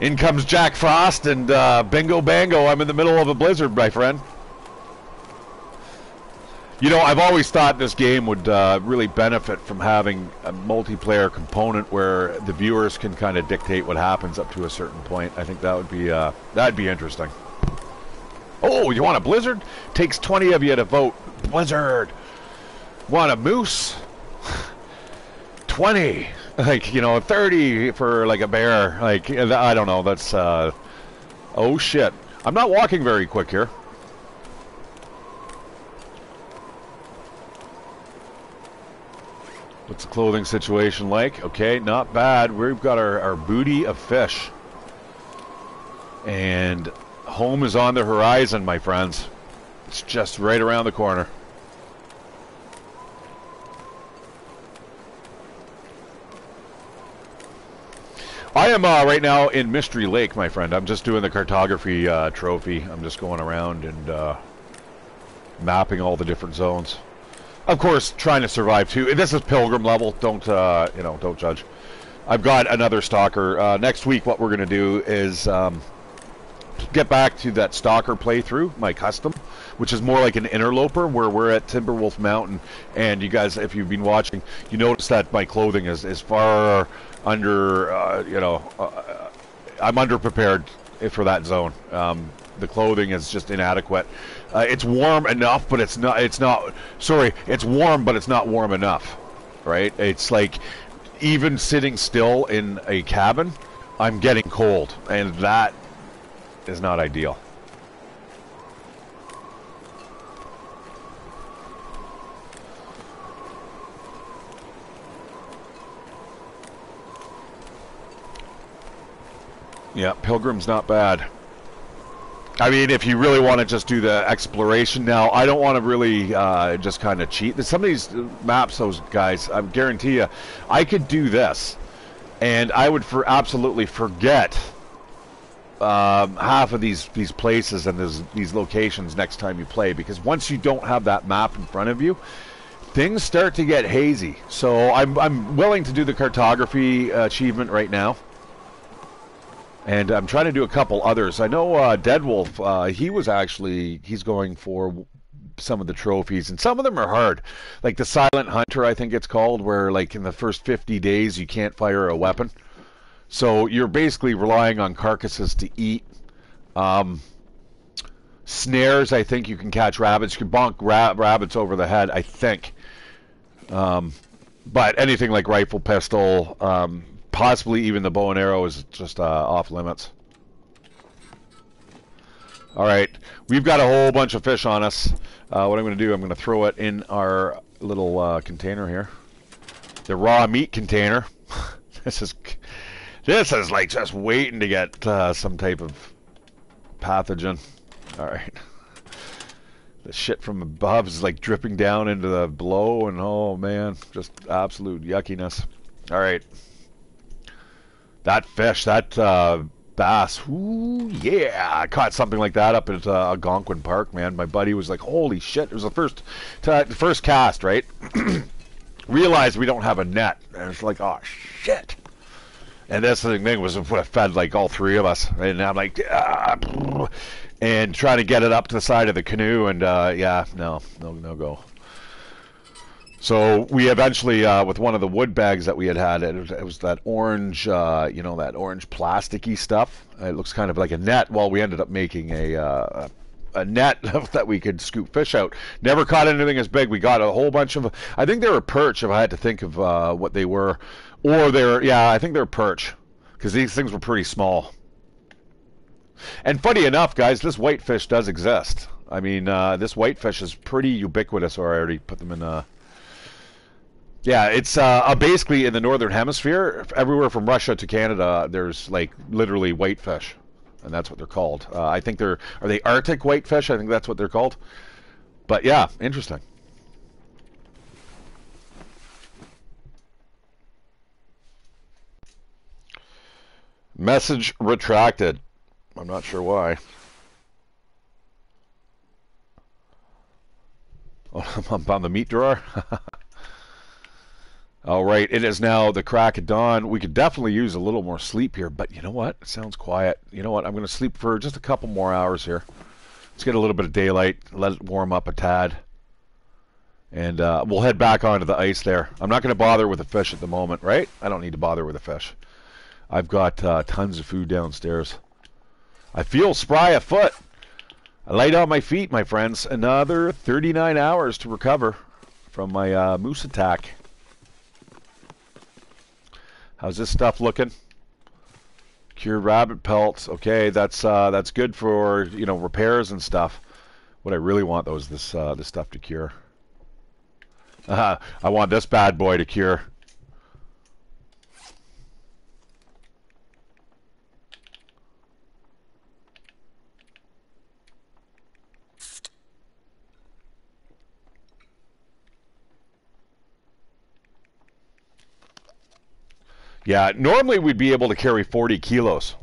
In comes Jack Frost and bingo bango, I'm in the middle of a blizzard, my friend. You know, I've always thought this game would really benefit from having a multiplayer component where the viewers can kind of dictate what happens up to a certain point. I think that would be that'd be interesting. Oh, you want a blizzard? Takes 20 of you to vote. Blizzard. Want a moose? 20. Like, you know, 30 for like a bear. Like, I don't know. That's oh shit. I'm not walking very quick here. What's the clothing situation like? Okay, not bad. We've got our booty of fish. And home is on the horizon, my friends. It's just right around the corner. I am right now in Mystery Lake, my friend. I'm just doing the cartography trophy. I'm just going around and mapping all the different zones. Of course, trying to survive too. This is pilgrim level. Don't you know? Don't judge. I've got another stalker. Next week, what we're going to do is get back to that stalker playthrough, my custom, which is more like an interloper, where we're at Timberwolf Mountain. And you guys, if you've been watching, you notice that my clothing is far under. You know, I'm underprepared for that zone. The clothing is just inadequate. It's warm enough, but it's not. It's not. Sorry, it's warm, but it's not warm enough. Right? It's like even sitting still in a cabin, I'm getting cold, and that is not ideal. Yeah, Pilgrim's not bad. I mean, if you really want to just do the exploration now, I don't want to really just kind of cheat. Some of these maps, those guys, I guarantee you, I could do this, and I would absolutely forget half of these places and these locations next time you play, because once you don't have that map in front of you, things start to get hazy. So I'm willing to do the cartography achievement right now. And I'm trying to do a couple others. I know Deadwolf, he's going for some of the trophies, and some of them are hard. Like the Silent Hunter, I think it's called, where like in the first 50 days you can't fire a weapon. So you're basically relying on carcasses to eat. Snares, I think you can catch rabbits. You can bonk rabbits over the head, I think. But anything like rifle, pistol, possibly even the bow and arrow is just off limits. All right, we've got a whole bunch of fish on us. What I'm going to do, I'm going to throw it in our little container here. The raw meat container. This is like just waiting to get some type of pathogen. All right. The shit from above is like dripping down into the below, and oh man, just absolute yuckiness. All right. That fish, that bass, ooh, yeah. I caught something like that up at Algonquin Park, man. My buddy was like, holy shit. It was the first cast, right? Realized we don't have a net. And it's like, oh, shit. And this thing was fed like all three of us. And I'm like, and trying to get it up to the side of the canoe. And yeah, no go. So we eventually, with one of the wood bags that we had, it was that orange, that orange plasticky stuff. It looks kind of like a net. Well, we ended up making a net that we could scoop fish out. Never caught anything as big. We got a whole bunch of, I think they were perch, if I had to think of what they were. Or I think they're perch, because these things were pretty small. And funny enough, guys, this whitefish does exist. I mean, this whitefish is pretty ubiquitous, or I already put them in... Yeah, it's basically in the northern hemisphere, everywhere from Russia to Canada, there's like literally whitefish, and that's what they're called. I think are they Arctic whitefish? I think that's what they're called. But yeah, interesting. Message retracted. I'm not sure why. Oh, I'm on the meat drawer. All right, it is now the crack of dawn. We could definitely use a little more sleep here, but you know what? It sounds quiet. You know what? I'm going to sleep for just a couple more hours here. Let's get a little bit of daylight, let it warm up a tad, and we'll head back onto the ice there. I'm not going to bother with the fish at the moment, right? I don't need to bother with the fish. I've got tons of food downstairs. I feel spry afoot. Light on my feet, my friends. Another 39 hours to recover from my moose attack. How's this stuff looking? Cured rabbit pelts. Okay, that's good for repairs and stuff. What I really want though is this stuff to cure. I want this bad boy to cure. Yeah, normally we'd be able to carry 40 kilos.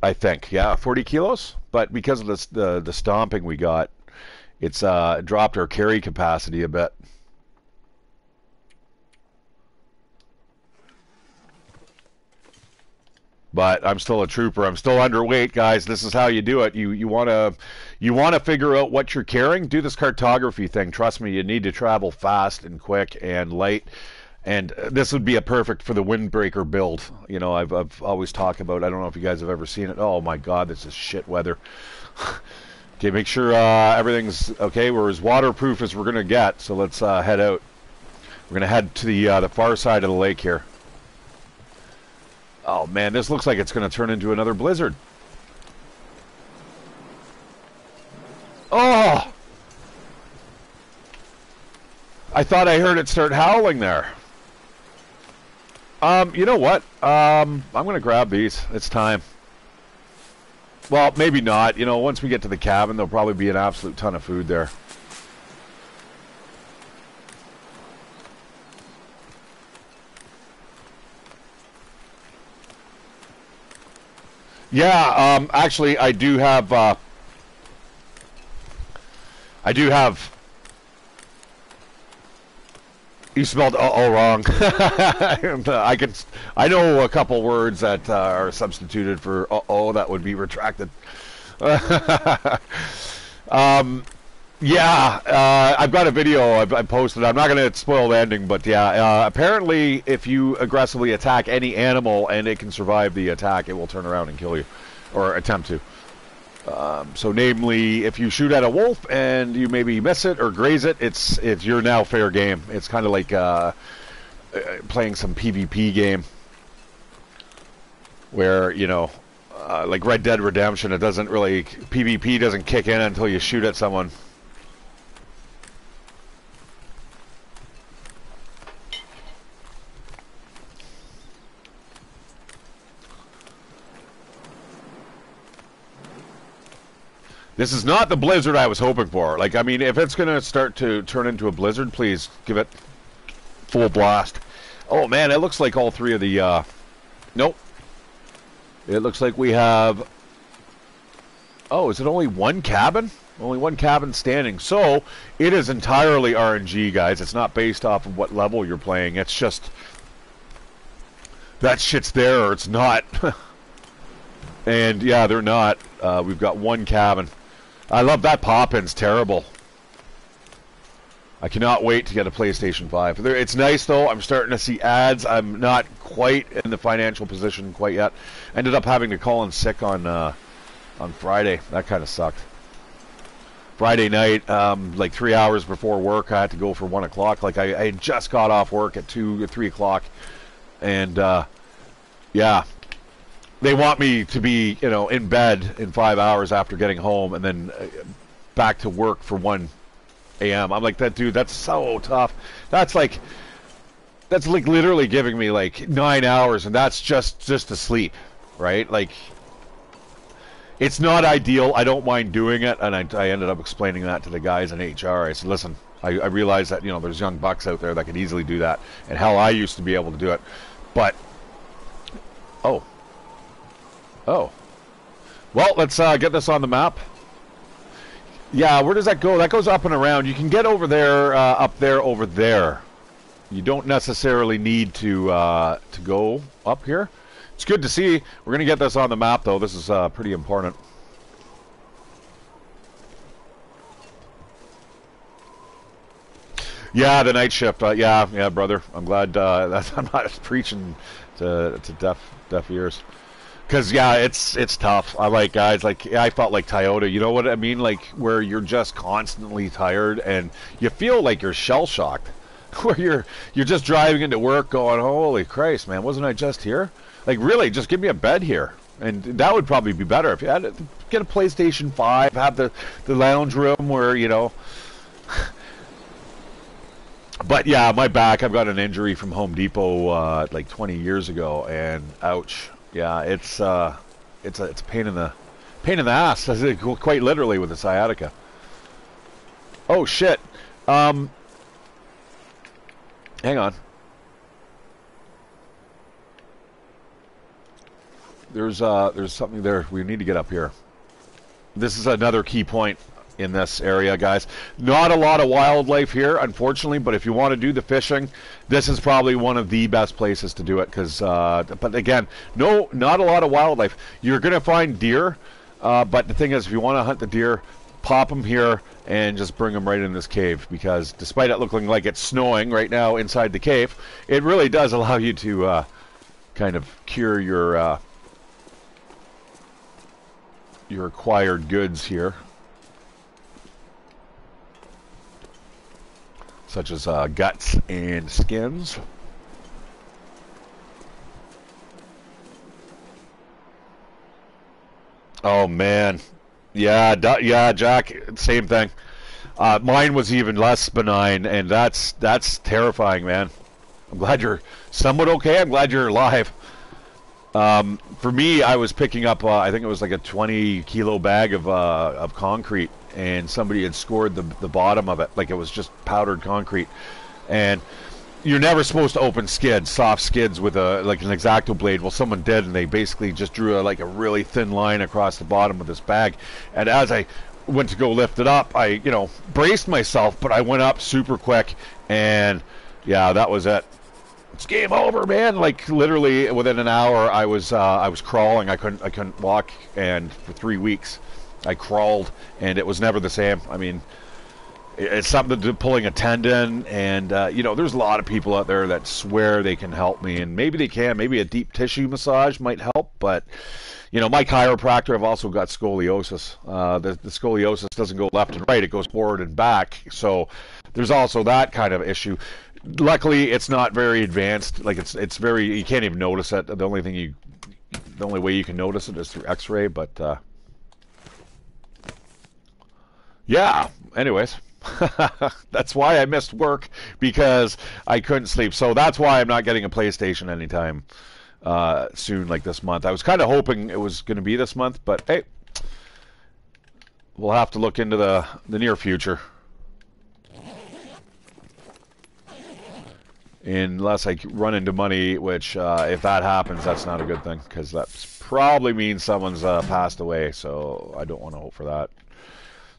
I think, yeah, 40 kilos. But because of the stomping we got, it's dropped our carry capacity a bit. But I'm still a trooper. I'm still underweight, guys. This is how you do it. You want to figure out what you're carrying. Do this cartography thing. Trust me, you need to travel fast and quick and light. And this would be a perfect for the windbreaker build. You know, I've always talked about. I don't know if you guys have ever seen it. Oh my God, this is shit weather. Okay, make sure everything's okay. We're as waterproof as we're gonna get. So let's head out. We're gonna head to the far side of the lake here. Oh man, this looks like it's gonna turn into another blizzard. Oh! I thought I heard it start howling there. You know what? I'm gonna grab these. It's time. Well, maybe not. You know, once we get to the cabin, there'll probably be an absolute ton of food there. Yeah, actually, I do have. You spelled "uh-oh" wrong. I know a couple words that are substituted for "uh-oh" that would be retracted. Yeah, I've got a video I posted. I'm not going to spoil the ending, but yeah, apparently if you aggressively attack any animal and it can survive the attack, it will turn around and kill you, or attempt to. So, namely, if you shoot at a wolf and you maybe miss it or graze it, it's you're now fair game. It's kind of like playing some PvP game, where you know, like Red Dead Redemption, it doesn't really PvP doesn't kick in until you shoot at someone. This is not the blizzard I was hoping for. Like, I mean, if it's going to start to turn into a blizzard, please give it full blast. Oh, man, it looks like all three of the... Nope. It looks like we have... Oh, is it only one cabin? Only one cabin standing. So, it is entirely RNG, guys. It's not based off of what level you're playing. It's just... That shit's there or it's not. And, yeah, they're not. We've got one cabin. I love that pop-in's terrible. I cannot wait to get a PlayStation 5. It's nice, though. I'm starting to see ads. I'm not quite in the financial position quite yet. Ended up having to call in sick on Friday. That kind of sucked. Friday night, like 3 hours before work, I had to go for 1 o'clock. Like, I had just got off work at 2 or 3 o'clock. And, yeah. They want me to be, you know, in bed in 5 hours after getting home and then back to work for 1 a.m. I'm like, that dude, that's so tough. That's like literally giving me like 9 hours, and that's just to sleep, right? Like, it's not ideal. I don't mind doing it, and I ended up explaining that to the guys in HR. I said, listen, I realize that, you know, there's young bucks out there that could easily do that, and hell, I used to be able to do it, but Oh. Well, let's get this on the map. Yeah, where does that go? That goes up and around. You can get over there, up there, over there. You don't necessarily need to go up here. It's good to see. We're going to get this on the map, though. This is pretty important. Yeah, the night shift. Yeah, brother. I'm glad that I'm not preaching to deaf ears. Because, yeah, it's tough. I like guys, like, I felt like Toyota, you know what I mean? Like, where you're just constantly tired and you feel like you're shell-shocked. Where you're just driving into work going, holy Christ, man, wasn't I just here? Like, really, just give me a bed here. And that would probably be better. If you had to get a PlayStation 5, have the lounge room where, you know... But, yeah, my back, I've got an injury from Home Depot like 20 years ago, and ouch. Yeah, it's a pain in the ass, quite literally, with the sciatica. Oh shit. Hang on. There's something there. We need to get up here. This is another key point in this area, guys. Not a lot of wildlife here, unfortunately, but if you want to do the fishing, this is probably one of the best places to do it, because but again, not a lot of wildlife. You're gonna find deer, but the thing is, if you want to hunt the deer, pop them here and just bring them right in this cave, because despite it looking like it's snowing right now inside the cave, it really does allow you to kind of cure your acquired goods here, such as guts and skins. Oh man, yeah, Jack, same thing. Mine was even less benign, and that's terrifying, man. I'm glad you're somewhat okay. I'm glad you're alive. For me, I was picking up, I think it was like a 20-kilo bag of concrete, and somebody had scored the bottom of it, like it was just powdered concrete. And you're never supposed to open skids, soft skids with like an X-Acto blade. Well, someone did, and they basically just drew like a really thin line across the bottom of this bag. And as I went to go lift it up, I, braced myself, but I went up super quick, and yeah, that was it. It's game over, man. Like literally within an hour, I was crawling. I couldn't walk, and for 3 weeks, I crawled, and it was never the same. I mean, it's something to do pulling a tendon, and there's a lot of people out there that swear they can help me, and maybe they can. Maybe a deep tissue massage might help, but my chiropractor, I've also got scoliosis. The scoliosis doesn't go left and right; it goes forward and back. So there's also that kind of issue. Luckily, it's not very advanced. Like it's very, you can't even notice it. The only way you can notice it is through X-ray. But yeah. Anyways. That's why I missed work, because I couldn't sleep. So that's why I'm not getting a PlayStation anytime soon, like this month. I was kind of hoping it was going to be this month, but hey, we'll have to look into the near future. Unless I run into money, which if that happens, that's not a good thing, because that probably means someone's passed away, so I don't want to hope for that.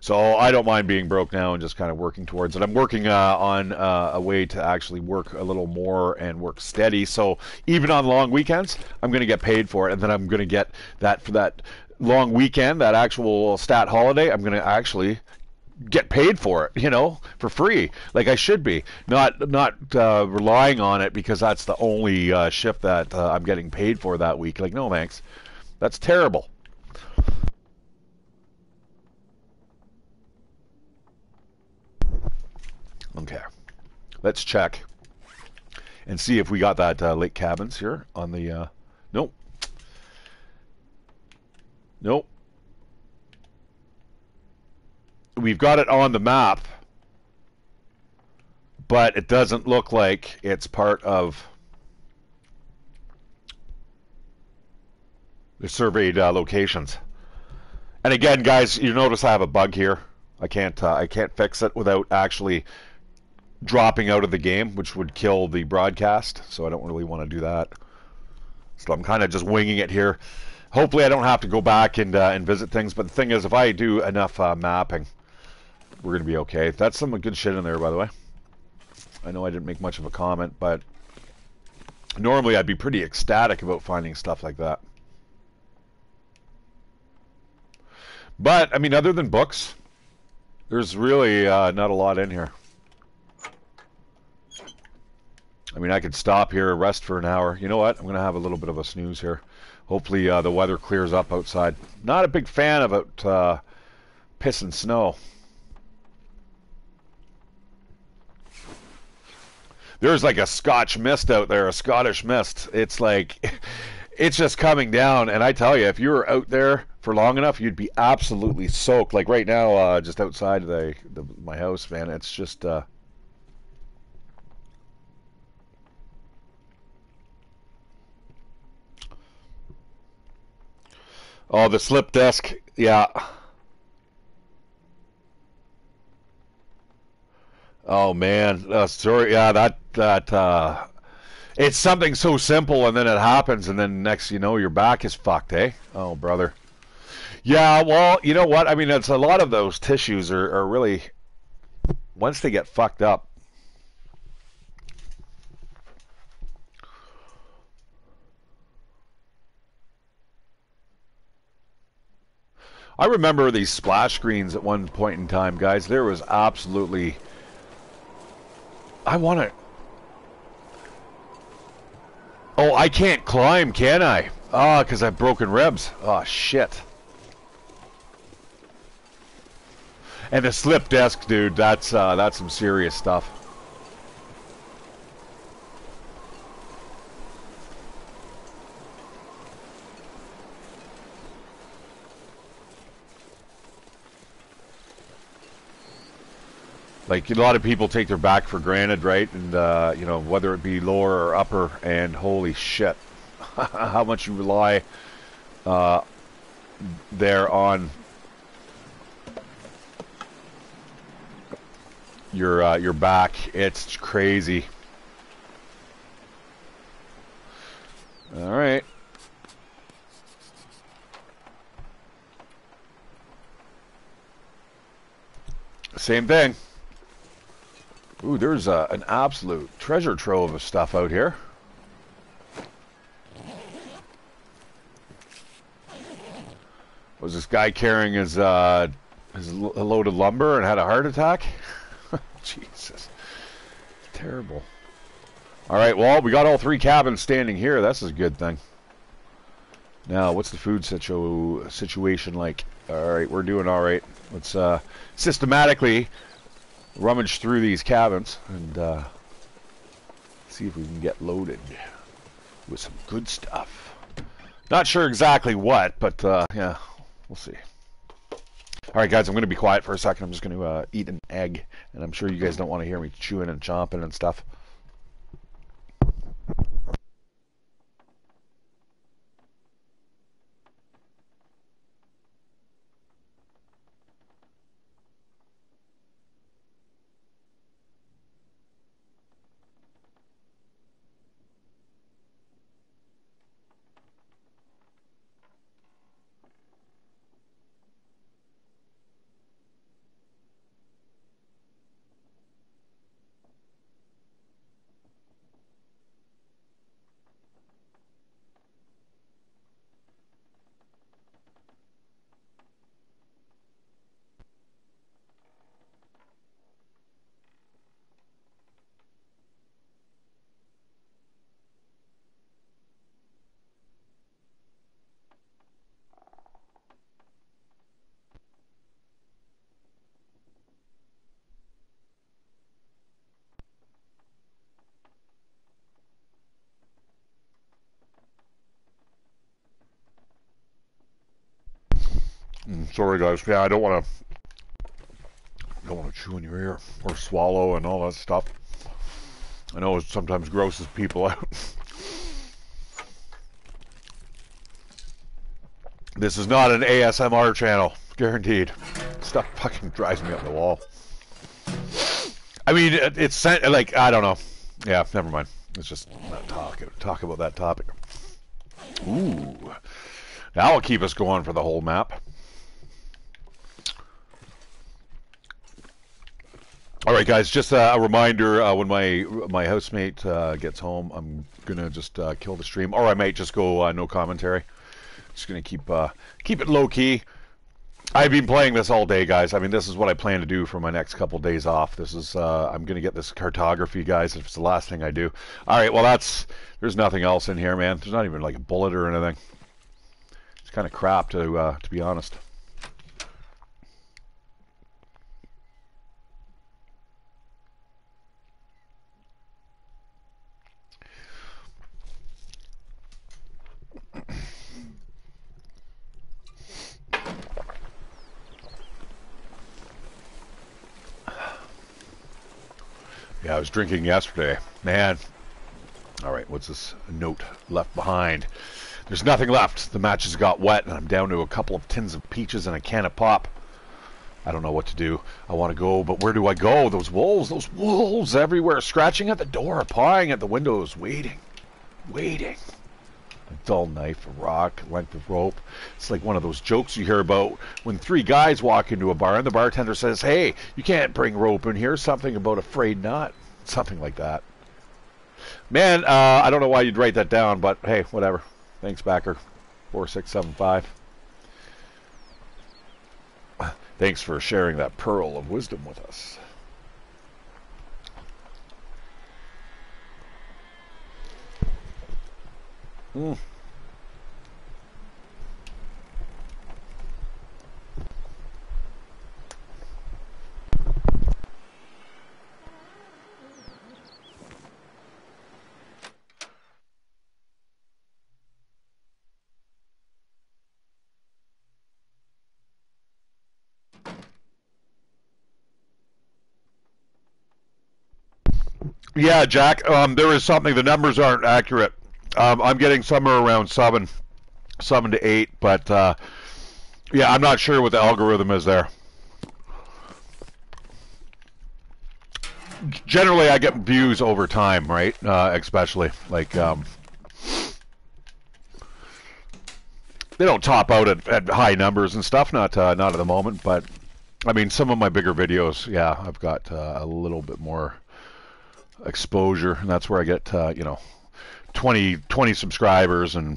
So I don't mind being broke now and just kind of working towards it. I'm working on a way to actually work a little more and work steady. So even on long weekends, I'm going to get paid for it. And then I'm going to get that for that long weekend, that actual stat holiday, I'm going to actually get paid for it, for free, like I should be. Not relying on it because that's the only shift that I'm getting paid for that week. Like, no thanks. That's terrible. Okay, let's check and see if we got that lake cabins here on the. Nope. Nope. We've got it on the map, but it doesn't look like it's part of the surveyed locations. And again, guys, you notice I have a bug here. I can't fix it without actually dropping out of the game, which would kill the broadcast, so I don't really want to do that. So I'm kind of just winging it here. Hopefully I don't have to go back and visit things, but the thing is, if I do enough mapping, we're going to be okay. That's some good shit in there, by the way. I know I didn't make much of a comment, but normally I'd be pretty ecstatic about finding stuff like that. But, I mean, other than books, there's really not a lot in here. I mean, I could stop here, rest for an hour. You know what? I'm going to have a little bit of a snooze here. Hopefully the weather clears up outside. Not a big fan about piss and snow. There's like a Scotch mist out there, a Scottish mist. It's like, it's just coming down. And I tell you, if you were out there for long enough, you'd be absolutely soaked. Like right now, just outside my house, man, it's just... Oh, the slip disc, yeah. Oh man, sorry, yeah, that it's something so simple, and then it happens, and then next you know your back is fucked, eh? Oh brother. Yeah, well, you know what? I mean, it's a lot of those tissues are really, once they get fucked up. I remember these splash screens at one point in time, guys. There was absolutely... I want to... Oh, I can't climb, can I? Ah, because I've broken ribs. Oh, shit. And the slip disc, dude, that's some serious stuff. Like, a lot of people take their back for granted, right? And, you know, whether it be lower or upper, and holy shit. how much you rely there on your back. It's crazy. All right. Same thing. Ooh, there's an absolute treasure trove of stuff out here. Was this guy carrying his load of lumber and had a heart attack? Jesus. Terrible. All right, well, we got all 3 cabins standing here. That's a good thing. Now, what's the food situation like? All right, we're doing all right. Let's systematically rummage through these cabins and see if we can get loaded with some good stuff. Not sure exactly what, but yeah, we'll see. All right, guys, I'm going to be quiet for a second. I'm just going to eat an egg, and I'm sure you guys don't want to hear me chewing and chomping and stuff. Sorry, guys. Yeah, I don't want to chew in your ear or swallow and all that stuff. I know it sometimes grosses people out. This is not an ASMR channel, guaranteed. Stuff fucking drives me up the wall. I mean, it's like, I don't know. Yeah, never mind. Let's just not talk about that topic. Ooh, that'll keep us going for the whole map. All right, guys, just a reminder, when my housemate gets home, I'm going to just kill the stream, or I might just go no commentary. Just going to keep it low-key. I've been playing this all day, guys. I mean, this is what I plan to do for my next couple days off. This is, I'm going to get this cartography, guys, if it's the last thing I do. All right, well, there's nothing else in here, man. There's not even like a bullet or anything. It's kind of crap, to be honest. Yeah, I was drinking yesterday. Man. All right, what's this note left behind? There's nothing left. The matches got wet, and I'm down to a couple of tins of peaches and a can of pop. I don't know what to do. I want to go, but where do I go? Those wolves everywhere, scratching at the door, pawing at the windows, waiting. A dull knife, a rock, a length of rope. It's like one of those jokes you hear about when 3 guys walk into a bar and the bartender says, "Hey, you can't bring rope in here." Something about afraid not. Something like that. Man, I don't know why you'd write that down, but hey, whatever. Thanks, backer. 4675. Thanks for sharing that pearl of wisdom with us. Yeah, Jack, there is something, the numbers aren't accurate. I'm getting somewhere around 7 to 8, but yeah, I'm not sure what the algorithm is there. Generally, I get views over time, right? Especially like they don't top out at high numbers and stuff. Not at the moment, but I mean, some of my bigger videos, yeah, I've got a little bit more exposure, and that's where I get 20 subscribers. And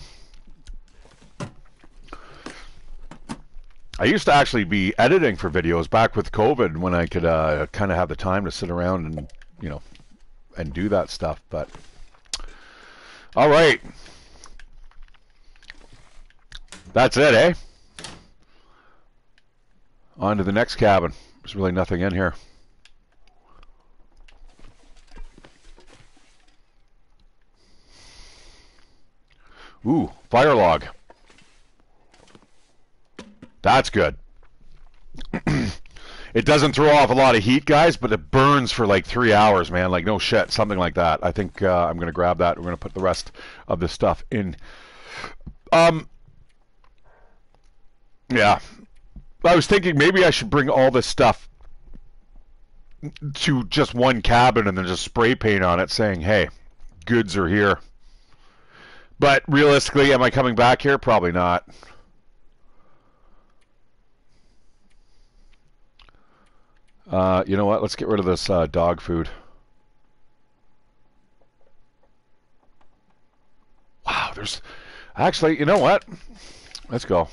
I used to actually be editing for videos back with COVID when I could kind of have the time to sit around and and do that stuff. But all right, that's it, eh? On to the next cabin. There's really nothing in here. Ooh, fire log. That's good. It doesn't throw off a lot of heat, guys, but it burns for like 3 hours, man. Like, no shit, something like that. I think I'm going to grab that. We're going to put the rest of this stuff in. Yeah. I was thinking maybe I should bring all this stuff to just one cabin and then just spray paint on it saying, hey, goods are here. But realistically, am I coming back here? Probably not. You know what? Let's get rid of this dog food. Wow, there's... Actually, you know what? Let's go.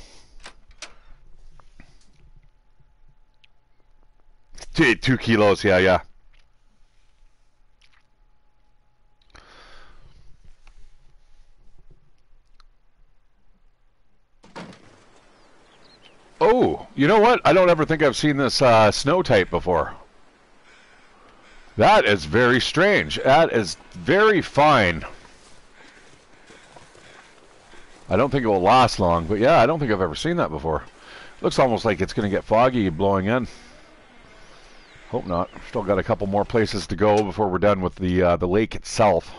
2 kilos, yeah. Oh, you know what? I don't ever think I've seen this snow type before. That is very strange. That is very fine. I don't think it will last long, but yeah, I don't think I've ever seen that before. Looks almost like it's going to get foggy blowing in. Hope not. Still got a couple more places to go before we're done with the lake itself.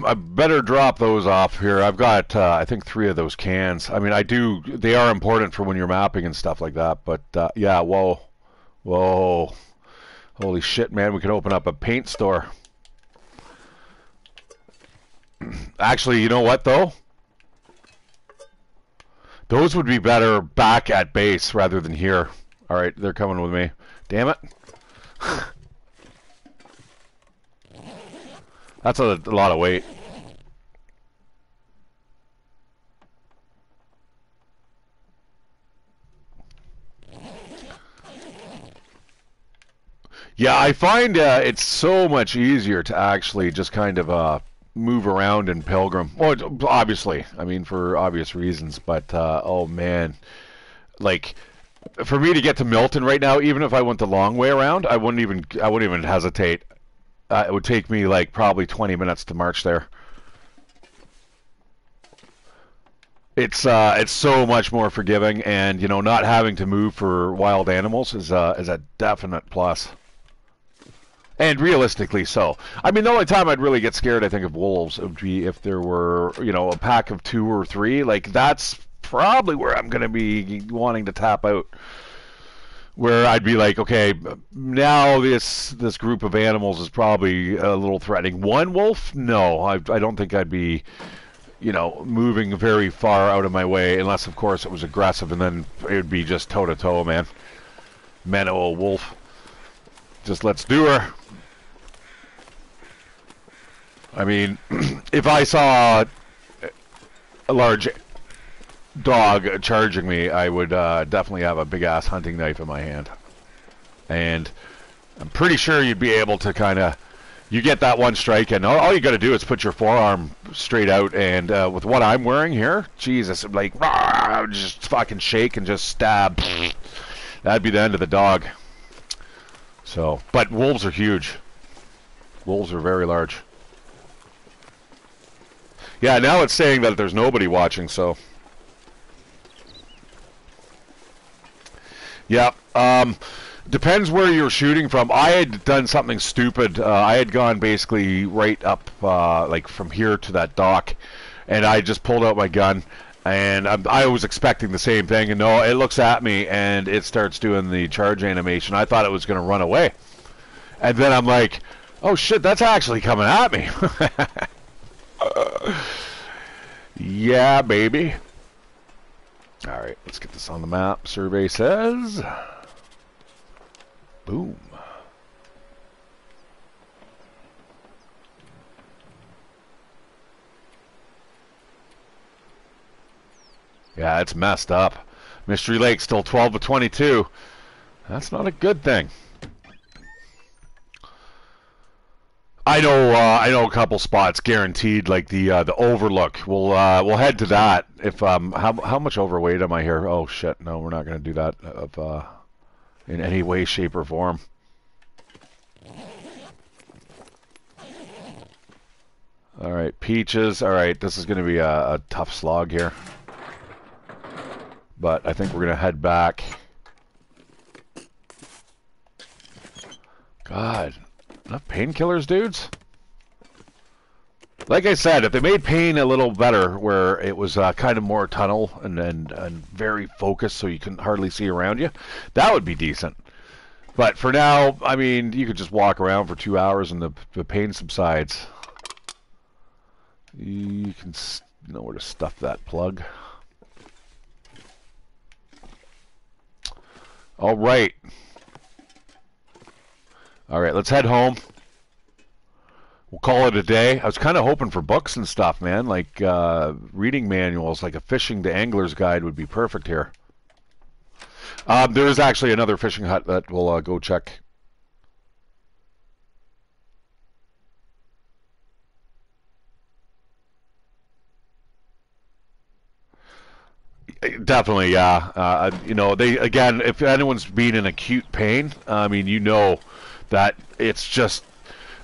I better drop those off here. I've got, I think, 3 of those cans. I mean, they are important for when you're mapping and stuff like that, but, yeah, whoa. Holy shit, man, we could open up a paint store. Actually, you know what, though? Those would be better back at base rather than here. All right, they're coming with me. Damn it. That's a lot of weight. Yeah, I find it's so much easier to actually just kind of move around in Pilgrim. Well, obviously, I mean, for obvious reasons, but oh man, like for me to get to Milton right now, even if I went the long way around, I wouldn't even hesitate. It would take me like probably 20 minutes to march there. It's so much more forgiving, and not having to move for wild animals is a definite plus. And realistically so. I mean, the only time I'd really get scared, I think, of wolves would be if there were, a pack of 2 or 3. Like, that's probably where I'm going to be wanting to tap out. Where I'd be like, okay, now this group of animals is probably a little threatening. One wolf? No, I don't think I'd be, moving very far out of my way, unless, of course, it was aggressive, and then it would be just toe-to-toe, man. Mano, wolf. Just let's do her. I mean, if I saw a large dog charging me, I would definitely have a big-ass hunting knife in my hand. And I'm pretty sure you'd be able to kind of You get that one strike, and all you got to do is put your forearm straight out. And with what I'm wearing here, Jesus, like rah, just fucking shake and just stab. That'd be the end of the dog. So, but wolves are huge. Wolves are very large. Yeah, now it's saying that there's nobody watching. So, yeah. Depends where you're shooting from. I had done something stupid. I had gone basically right up, like from here to that dock, and I just pulled out my gun, and I was expecting the same thing, and no, it looks at me, and it starts doing the charge animation. I thought it was going to run away, and then I'm like, oh shit, that's actually coming at me. Yeah, baby. All right, let's get this on the map. Survey says... Boom. Yeah, it's messed up. Mystery Lake still 12 to 22. That's not a good thing. I know a couple spots guaranteed, like the Overlook. We'll head to that. If how much overweight am I here? Oh shit, no, we're not going to do that. In any way, shape, or form. Alright, Peaches. Alright, this is going to be a tough slog here. But I think we're going to head back. God, enough painkillers, dudes? Like I said, if they made pain a little better, where it was kind of more tunnel and very focused so you couldn't hardly see around you, that would be decent. But for now, I mean, you could just walk around for 2 hours and the pain subsides. You can know where to stuff that plug. All right. All right, let's head home. We'll call it a day. I was kind of hoping for books and stuff, man, like reading manuals, like a fishing to angler's guide would be perfect here. There is actually another fishing hut that we'll go check. Definitely, yeah. You know, they again, if anyone's been in acute pain, I mean, you know that it's just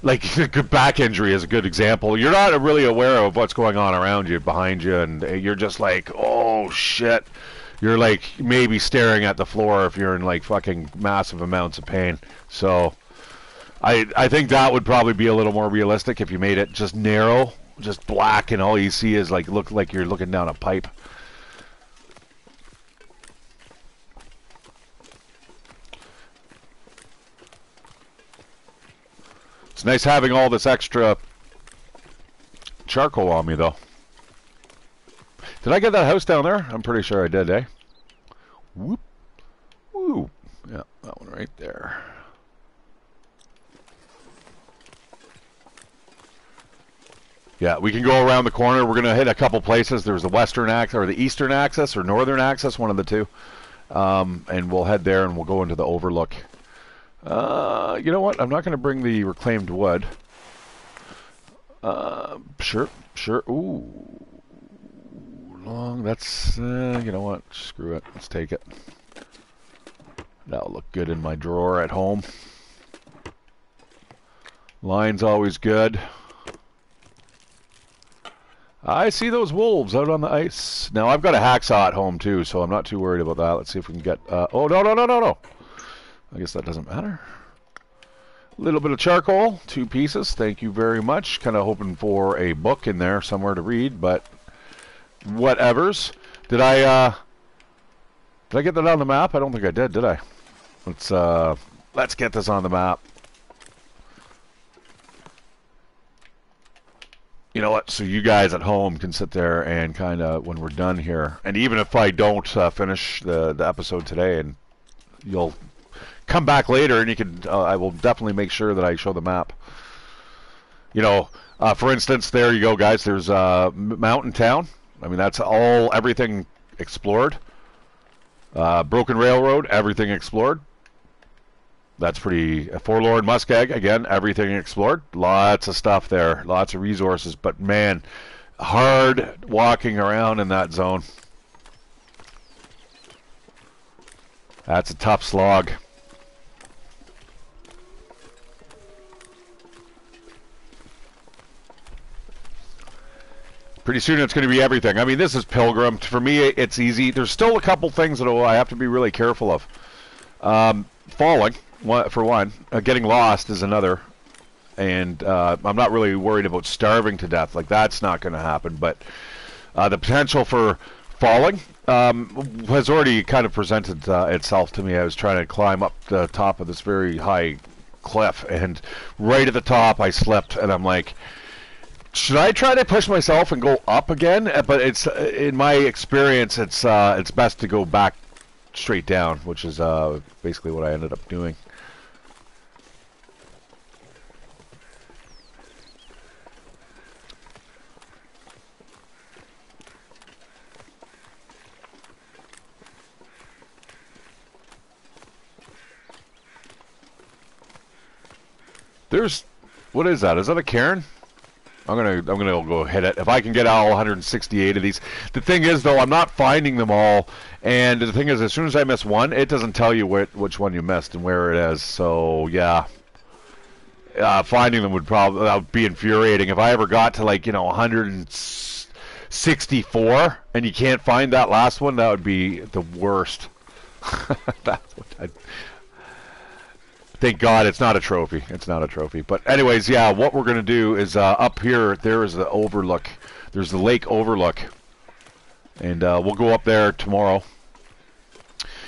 like a good back injury is a good example. You're not really aware of what's going on around you, behind you, and you're just like, oh shit. You're like maybe staring at the floor if you're in like fucking massive amounts of pain. So I think that would probably be a little more realistic if you made it just narrow, just black, and all you see is like look like you're looking down a pipe. It's nice having all this extra charcoal on me, though. Did I get that house down there? I'm pretty sure I did, eh? Whoop. Woo. Yeah, that one right there. Yeah, we can go around the corner. We're going to hit a couple places. There's the western axis, or the eastern axis, or northern axis, one of the two. And we'll head there and we'll go into the Overlook. You know what? I'm not going to bring the reclaimed wood. Sure. Ooh. Long. That's, you know what? Screw it. Let's take it. That'll look good in my drawer at home. Line's always good. I see those wolves out on the ice. Now, I've got a hacksaw at home, too, so I'm not too worried about that. Let's see if we can get... oh, no. I guess that doesn't matter. A little bit of charcoal, 2 pieces. Thank you very much. Kind of hoping for a book in there somewhere to read, but whatevers. Did I get that on the map? I don't think I did I? Let's get this on the map. You know what? So you guys at home can sit there and kind of, when we're done here, and even if I don't finish the episode today, and you'll come back later, and you can. I will definitely make sure that I show the map. You know, for instance, there you go, guys. There's Mountain Town. I mean, that's everything explored. Broken Railroad, everything explored. That's pretty... Forlorn Muskeg, again, everything explored. Lots of stuff there. Lots of resources. But, man, hard walking around in that zone. That's a tough slog. Pretty soon it's going to be everything. I mean, this is Pilgrim. For me, it's easy. There's still a couple things that I have to be really careful of. Falling, for one. Getting lost is another. And I'm not really worried about starving to death. Like, that's not going to happen. But the potential for falling has already kind of presented itself to me. I was trying to climb up the top of this very high cliff. And right at the top, I slipped. And I'm like... Should I try to push myself and go up again? But it's in my experience, it's best to go back straight down, which is basically what I ended up doing. What is that? Is that a cairn? I'm gonna go hit it if I can get all 168 of these. The thing is, though, I'm not finding them all, and the thing is, as soon as I miss one, it doesn't tell you which one you missed and where it is. So yeah, finding them would be infuriating. If I ever got to 164 and you can't find that last one, that would be the worst. That's what I'd... Thank God it's not a trophy. It's not a trophy. But anyways, yeah, what we're going to do is up here, there is the overlook. There's the lake overlook. And we'll go up there tomorrow.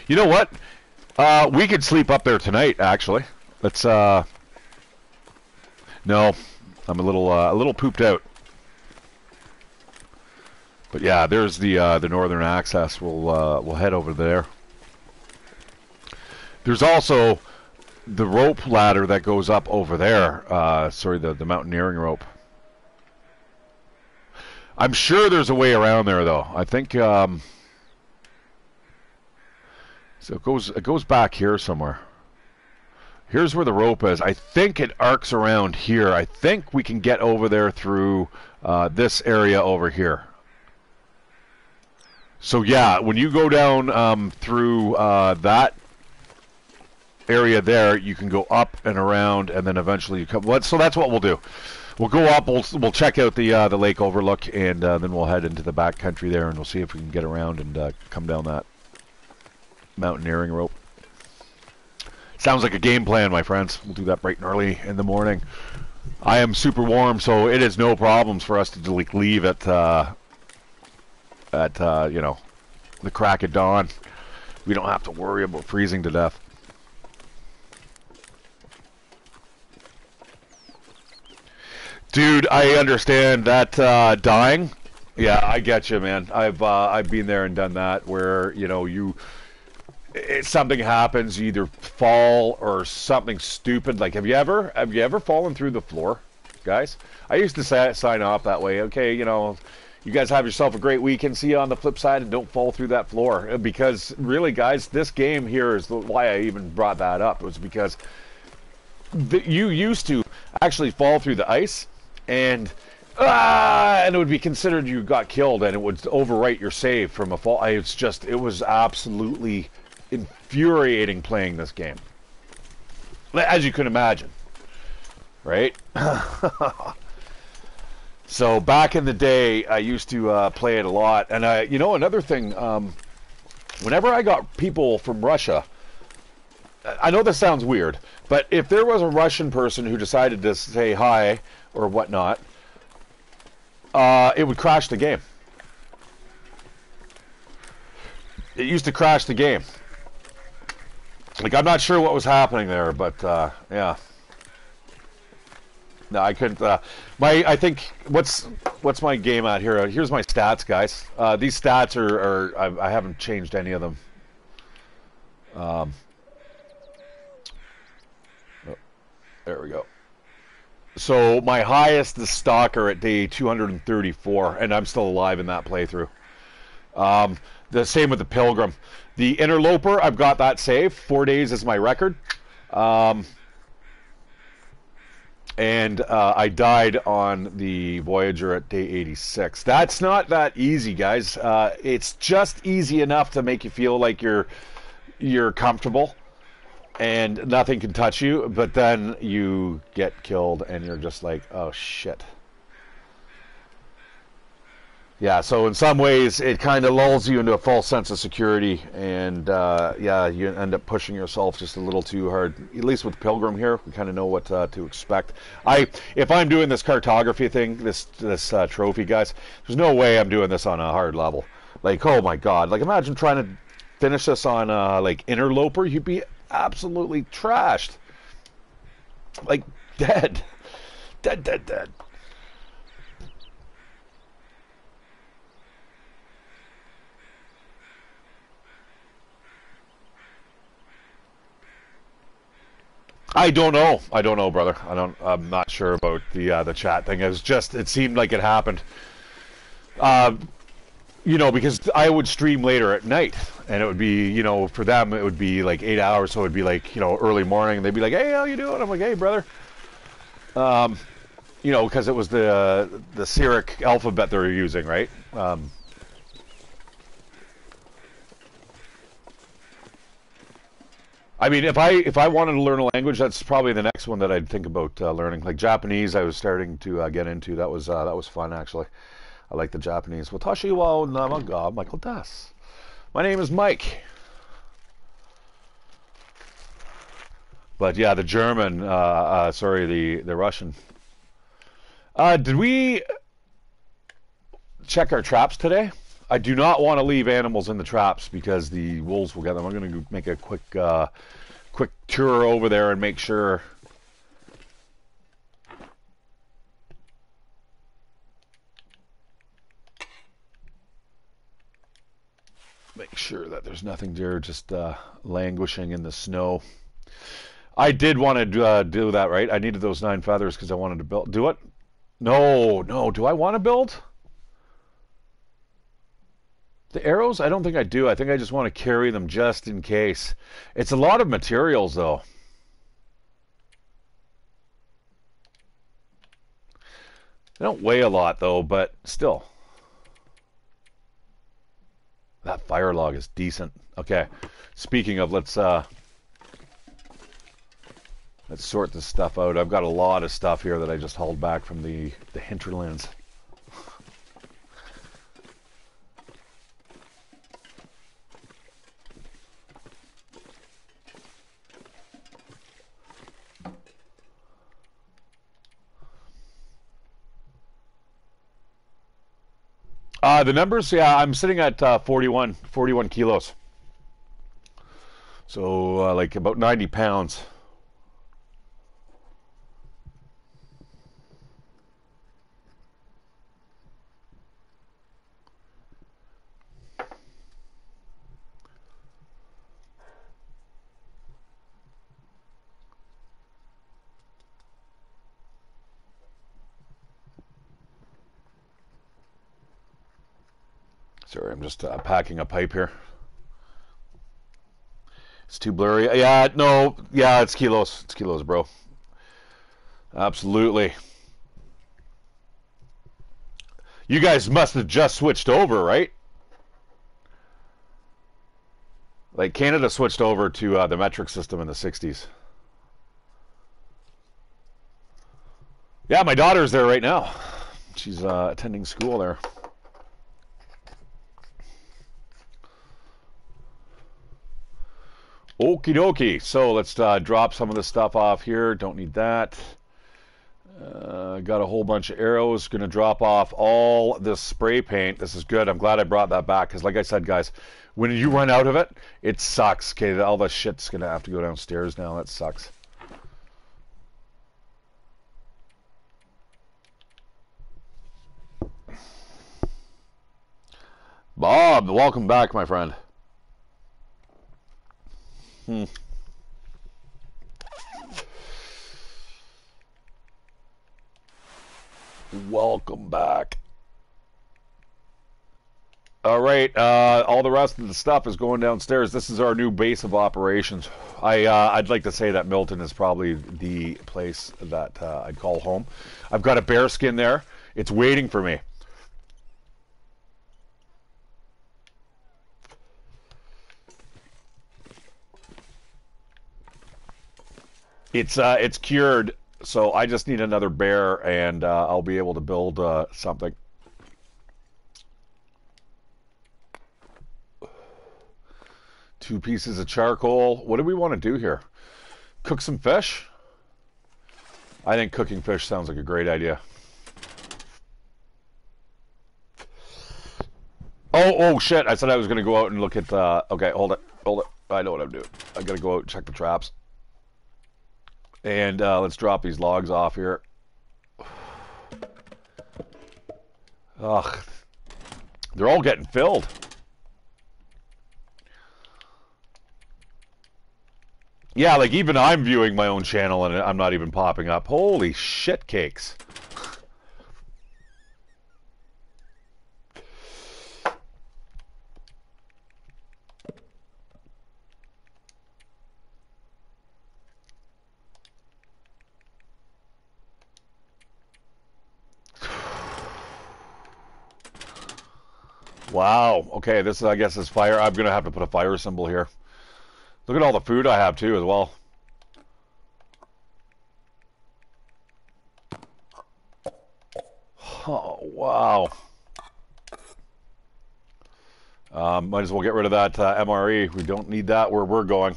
You know what? We could sleep up there tonight, actually. Let's... No, I'm a little pooped out. But yeah, there's the northern access. We'll head over there. There's also... the rope ladder that goes up over there. Sorry, the mountaineering rope. I'm sure there's a way around there, though. I think so. It goes back here somewhere. Here's where the rope is. I think it arcs around here. I think we can get over there through this area over here. So yeah, when you go down through that area there, you can go up and around, and then eventually you come. So that's what we'll do. We'll go up. We'll check out the lake overlook, and then we'll head into the back country there, and we'll see if we can get around and come down that mountaineering rope. Sounds like a game plan, my friends. We'll do that bright and early in the morning. I am super warm, so it is no problems for us to leave at you know, the crack of dawn. We don't have to worry about freezing to death. Dude, I understand that dying. Yeah, I get you, man. I've been there and done that, where something happens, you either fall or something stupid. Like, have you ever fallen through the floor, guys? I used to sign off that way. Okay, you guys have yourself a great weekend. See you on the flip side, and don't fall through that floor. Because really, guys, this game here is why I even brought that up. It was because you used to actually fall through the ice. And it would be considered you got killed, and it would overwrite your save from a fall. It was absolutely infuriating playing this game, as you can imagine, right? So back in the day, I used to play it a lot, and another thing, whenever I got people from Russia, I know this sounds weird, but if there was a Russian person who decided to say hi or whatnot, it would crash the game. It used to crash the game. Like, I'm not sure what was happening there, but yeah. No, I couldn't. I think what's my game at here? Here's my stats, guys. These stats are I haven't changed any of them. There we go. So my highest is Stalker at day 234, and I'm still alive in that playthrough. The same with the Pilgrim. The Interloper, I've got that saved. 4 days is my record. Um, and I died on the Voyager at day 86. That's not that easy, guys. It's just easy enough to make you feel like you're comfortable and nothing can touch you, but then you get killed and you're just like, oh shit. Yeah, so in some ways it kind of lulls you into a false sense of security, and yeah, you end up pushing yourself just a little too hard. At least with Pilgrim here, we kind of know what to expect. If I'm doing this cartography thing, this trophy, guys, there's no way I'm doing this on a hard level. Like, oh my god, like imagine trying to finish this on like Interloper, you'd be absolutely trashed, like dead, dead. I don't know. I don't know, brother. I'm not sure about the chat thing. It seemed like it happened. Uh, because I would stream later at night, and it would be, for them it would be like 8 hours, so it would be like, early morning, and they'd be like, "Hey, how you doing?" I'm like, "Hey, brother." Because it was the Cyric alphabet they were using, right? I mean, if I wanted to learn a language, that's probably the next one that I'd think about learning. Like Japanese, I was starting to get into. That was fun, actually. I like the Japanese. Watashi wa namaga Michael Das. My name is Mike. But yeah, the German. Sorry, the Russian. Did we check our traps today? I do not want to leave animals in the traps because the wolves will get them. I'm going to make a quick tour over there and make sure. Make sure that there's nothing there just languishing in the snow. I did want to do that, right? I needed those 9 feathers because I wanted to build. Do it? No. Do I want to build? The arrows? I don't think I do. I think I just want to carry them just in case. It's a lot of materials, though. They don't weigh a lot, though, but still. That fire log is decent. Okay. Speaking of, let's sort this stuff out. I've got a lot of stuff here that I just hauled back from the hinterlands. The numbers, yeah, I'm sitting at 41 kilos. So, like about 90 pounds. Sorry, I'm just packing a pipe here. It's too blurry. Yeah, no, yeah, it's kilos. It's kilos, bro. Absolutely. You guys must have just switched over, right? Like Canada switched over to the metric system in the 60s. Yeah, my daughter's there right now. She's attending school there. Okie dokie. So let's drop some of the stuff off here. Don't need that. Got a whole bunch of arrows. Going to drop off all this spray paint. This is good. I'm glad I brought that back because, like I said, guys, when you run out of it, it sucks. Okay, all the shit's going to have to go downstairs now. That sucks. Bob, welcome back, my friend. Welcome back. All right, all the rest of the stuff is going downstairs. This is our new base of operations. I'd like to say that Milton is probably the place that I'd call home. I've got a bear skin there. It's waiting for me. It's cured, so I just need another bear, and I'll be able to build something. Two pieces of charcoal. What do we want to do here? Cook some fish? I think cooking fish sounds like a great idea. Oh shit! I said I was going to go out and look at. Okay, hold it. I know what I'm doing. I got to go out and check the traps. And let's drop these logs off here. Ugh, they're all getting filled. Yeah, like even I'm viewing my own channel and I'm not even popping up. Holy shit cakes. Wow. Okay, this is, I guess, is fire. I'm going to have to put a fire symbol here. Look at all the food I have, too, as well. Oh, wow. Might as well get rid of that MRE. We don't need that where we're going.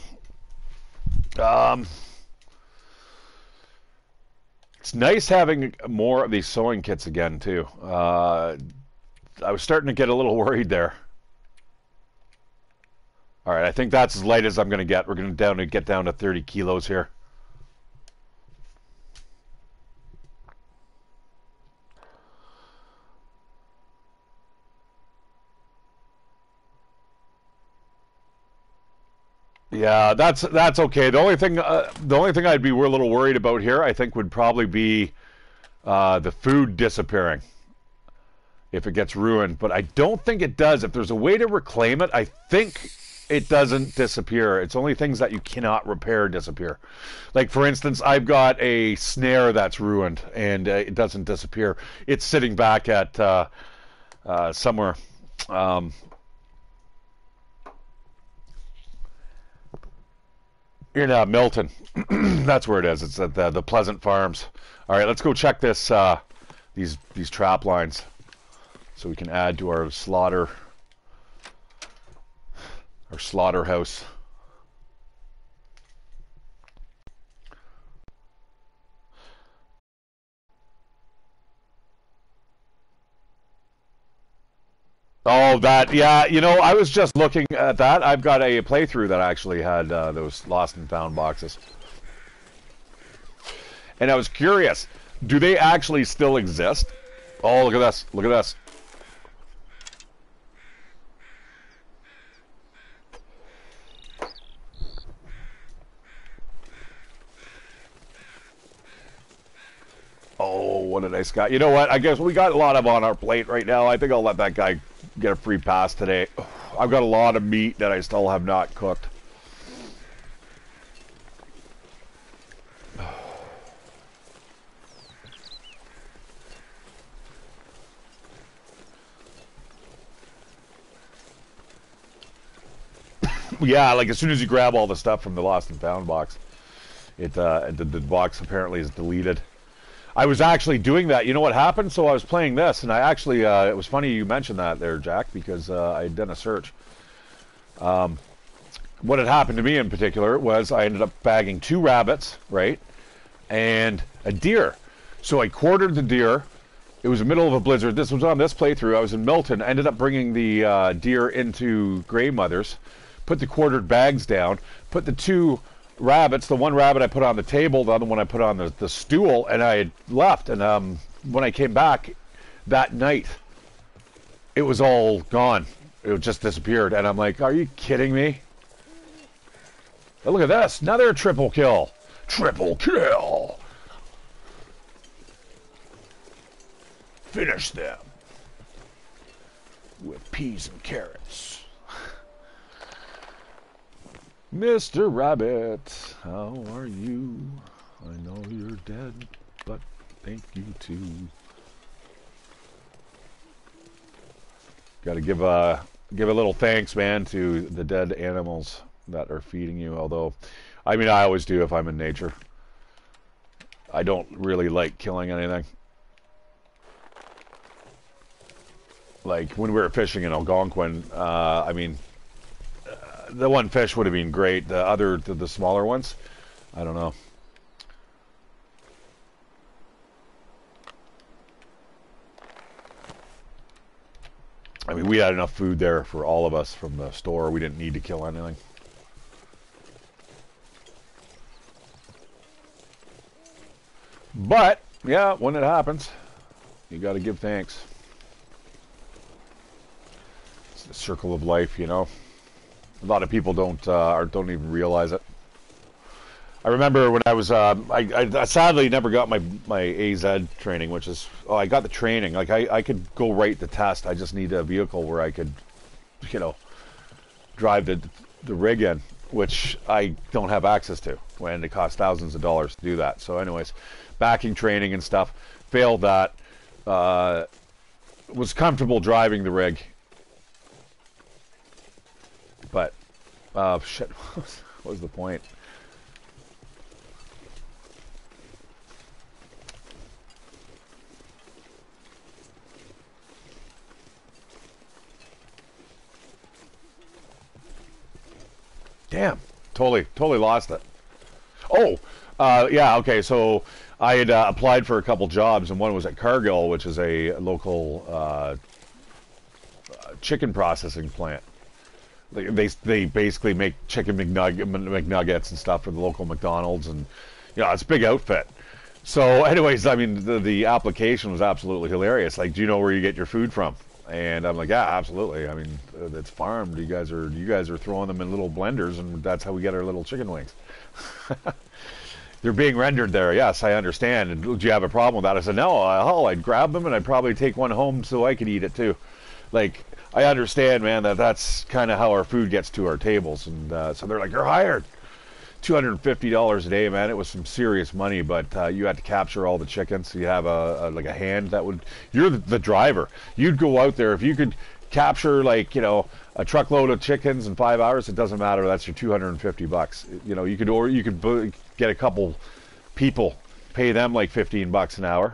It's nice having more of these sewing kits again, too. I was starting to get a little worried there. All right, I think that's as light as I'm going to get. We're going to get down to 30 kilos here. Yeah, that's okay. The only thing I'd be a little worried about here, I think, would probably be the food disappearing if it gets ruined. But I don't think it does. If there's a way to reclaim it, I think it doesn't disappear. It's only things that you cannot repair disappear. Like, for instance, I've got a snare that's ruined, and it doesn't disappear. It's sitting back at somewhere. In Milton. That's where it is. It's at the Pleasant Farms. All right, let's go check this these trap lines so we can add to our slaughterhouse. Oh, that, yeah, you know, I was just looking at that. I've got a playthrough that actually had those lost and found boxes. And I was curious, do they actually still exist? Oh, look at this. Look at this. Oh, what a nice guy. You know what? I guess we got a lot of on our plate right now. I think I'll let that guy get a free pass today. I've got a lot of meat that I still have not cooked. Yeah, like as soon as you grab all the stuff from the lost and found box, the box apparently is deleted. I was actually doing that. You know what happened? So I was playing this, and I actually, it was funny you mentioned that there, Jack, because I had done a search. What had happened to me in particular was I ended up bagging 2 rabbits, right, and a deer. So I quartered the deer. It was the middle of a blizzard. This was on this playthrough. I was in Milton. I ended up bringing the deer into Grey Mother's, put the quartered bags down, put the 2 rabbits, the one rabbit I put on the table, the other one I put on the stool, and I had left. And when I came back that night, it was all gone. It just disappeared. And I'm like, are you kidding me? Oh, look at this. Another triple kill. Triple kill. Finish them. with peas and carrots. Mr. Rabbit, how are you? I know you're dead, but thank you too. Got to give a little thanks, man, to the dead animals that are feeding you. Although, I mean, I always do if I'm in nature. I don't really like killing anything. Like when we were fishing in Algonquin, I mean, the one fish would have been great. The smaller ones, I don't know. I mean, we had enough food there for all of us from the store. We didn't need to kill anything. But, yeah, when it happens, you got to give thanks. It's the circle of life, you know. A lot of people don't even realize it. I remember when I was, I sadly never got my AZ training, which is, I got the training. Like, I could go write the test. I just need a vehicle where I could, you know, drive the rig in, which I don't have access to, when it costs thousands of dollars to do that. So anyways, backing training and stuff, failed that, was comfortable driving the rig. But, shit, what was the point? Damn, totally lost it. Oh, yeah, okay, so I had applied for a couple jobs, and one was at Cargill, which is a local chicken processing plant. They basically make chicken McNuggets and stuff for the local McDonald's, and you know, it's a big outfit. So anyways, I mean, the application was absolutely hilarious. Like, do you know where you get your food from? And I'm like, yeah, absolutely. I mean, it's farmed. You guys are throwing them in little blenders, and that's how we get our little chicken wings. They're being rendered there. Yes, I understand. And do you have a problem with that? I said, no. I'd grab them, and I'd probably take one home so I could eat it too. Like, I understand, man, that's kind of how our food gets to our tables. And so they're like, you're hired. $250 a day, man. It was some serious money, but you had to capture all the chickens. So you have like a hand that would. You're the driver. You'd go out there if you could capture, like, you know, a truckload of chickens in 5 hours. It doesn't matter. That's your $250. You know, you could get a couple people, pay them like $15 an hour.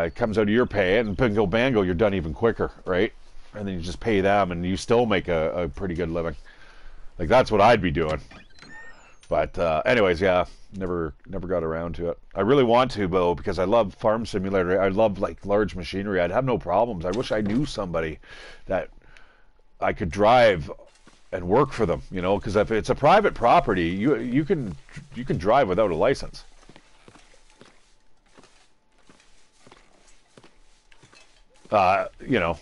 It comes out of your pay, and bingo bango, you're done even quicker, right? And then you just pay them, and you still make a pretty good living. Like, that's what I'd be doing. But anyways, yeah, never got around to it. I really want to, though, because I love Farm Simulator. I love, like, large machinery. I'd have no problems. I wish I knew somebody that I could drive and work for them, you know, because if it's a private property, you can drive without a license. You know,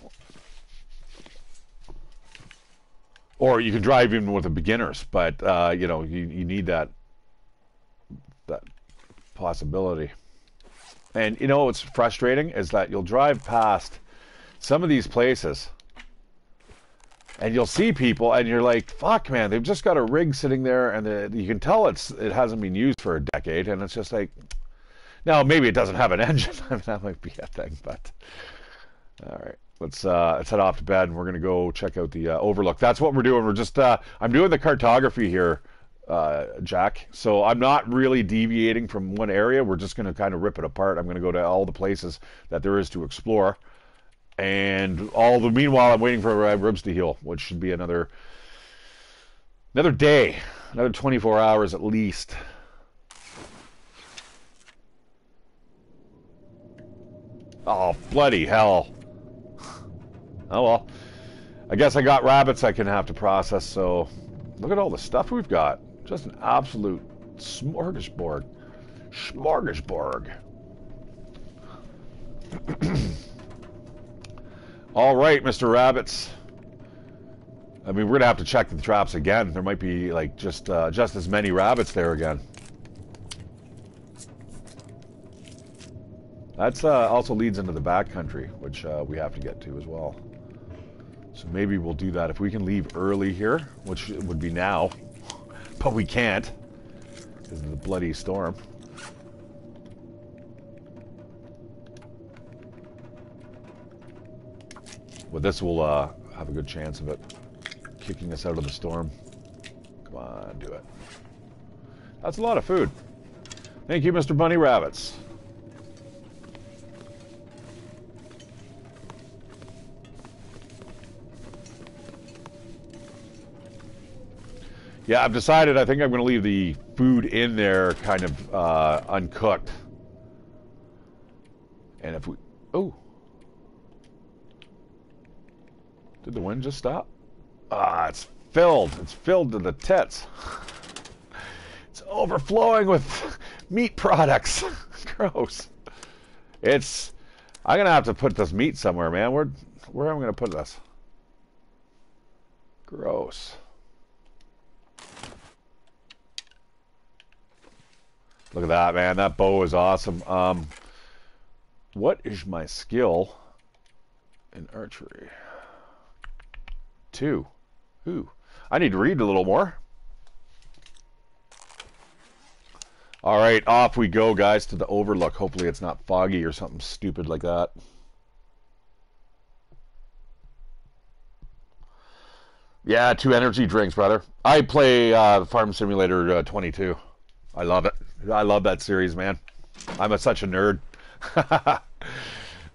or you can drive even with the beginners, but you know, you need that possibility. And you know what's frustrating is that you'll drive past some of these places, and you'll see people, and you're like, "Fuck, man! They've just got a rig sitting there, and you can tell it hasn't been used for a decade." And it's just like, now maybe it doesn't have an engine. I mean, that might be a thing, but all right. Let's head off to bed, and we're going to go check out the overlook. That's what we're doing. We're just, I'm doing the cartography here, Jack. So I'm not really deviating from one area. We're just going to kind of rip it apart. I'm going to go to all the places that there is to explore. And meanwhile, I'm waiting for ribs to heal, which should be another day, another 24 hours at least. Oh, bloody hell. Oh well, I guess I got rabbits I can have to process, so look at all the stuff we've got. Just an absolute smorgasbord. Smorgasbord. All right, Mr. Rabbits. I mean, we're going to have to check the traps again. There might be, like, just as many rabbits there again. That's also leads into the backcountry, which we have to get to as well. So maybe we'll do that if we can leave early here, which would be now. But we can't because of the bloody storm. But this will have a good chance of it kicking us out of the storm. Come on, do it. That's a lot of food. Thank you, Mr. Bunny Rabbits. Yeah, I've decided I think I'm going to leave the food in there kind of uncooked. And if we... Oh. Did the wind just stop? Ah, it's filled. It's filled to the tits. It's overflowing with meat products. Gross. It's... I'm going to have to put this meat somewhere, man. Where am I going to put this? Gross. Look at that, man. That bow is awesome. What is my skill in archery? 2. Ooh. I need to read a little more. All right, off we go, guys, to the overlook. Hopefully it's not foggy or something stupid like that. Yeah, 2 energy drinks, brother. I play Farm Simulator 22. I love it. I love that series, man. I'm such a nerd.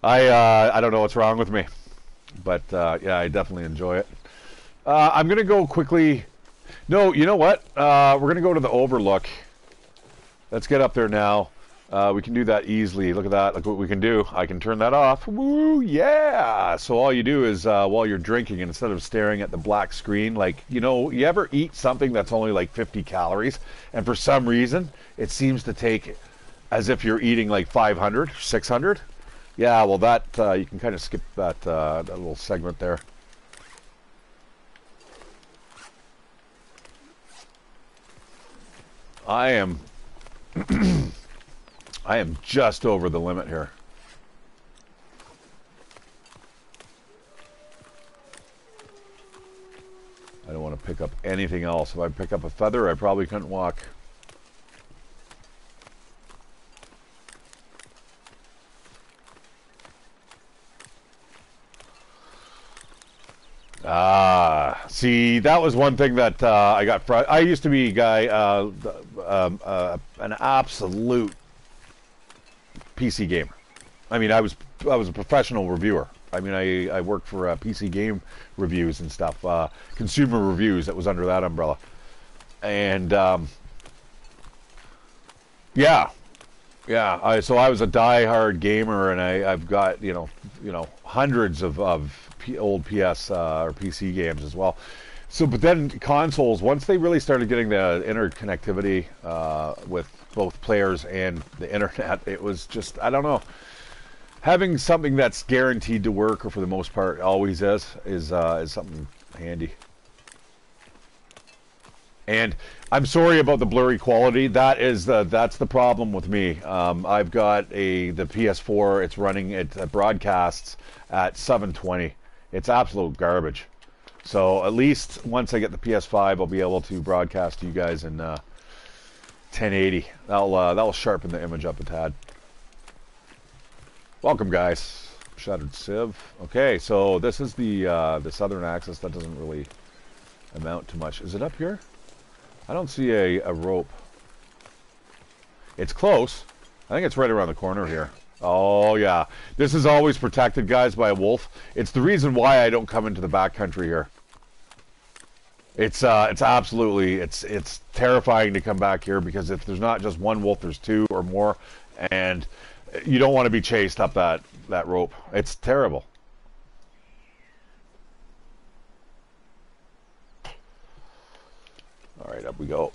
I don't know what's wrong with me, but yeah, I definitely enjoy it. I'm gonna go quickly. No, you know what? We're gonna go to the overlook. Let's get up there now. We can do that easily. Look at that. Look what we can do. I can turn that off. Woo, yeah! So all you do is while you're drinking, and instead of staring at the black screen, like, you know, you ever eat something that's only like 50 calories, and for some reason it seems to take as if you're eating like 500, 600? Yeah, well, that you can kind of skip that that little segment there. I am I am just over the limit here. I don't want to pick up anything else. If I pick up a feather, I probably couldn't walk. See, that was one thing that I got. I used to be a guy, an absolute PC gamer. I mean, I was a professional reviewer. I mean, I worked for PC game reviews and stuff, consumer reviews. That was under that umbrella, and yeah. So I was a die-hard gamer, and I've got you know hundreds of old PS or PC games as well. So, but then consoles, once they really started getting the interconnectivity with both players and the internet, it was just, I don't know. Having something that's guaranteed to work, or for the most part always is something handy. And I'm sorry about the blurry quality. That's the problem with me. I've got the PS4. It's running at broadcasts at 720. It's absolute garbage. So at least once I get the PS5, I'll be able to broadcast to you guys in 1080. That'll sharpen the image up a tad. Welcome, guys. ShatteredCiv. Okay, so this is the southern axis. That doesn't really amount to much. Is it up here? I don't see a rope. It's close. I think it's right around the corner here. Oh, yeah. This is always protected, guys, by a wolf. It's the reason why I don't come into the backcountry here. It's absolutely, it's terrifying to come back here, because if there's not just one wolf, there's 2 or more, and you don't want to be chased up that rope. It's terrible. All right, up we go.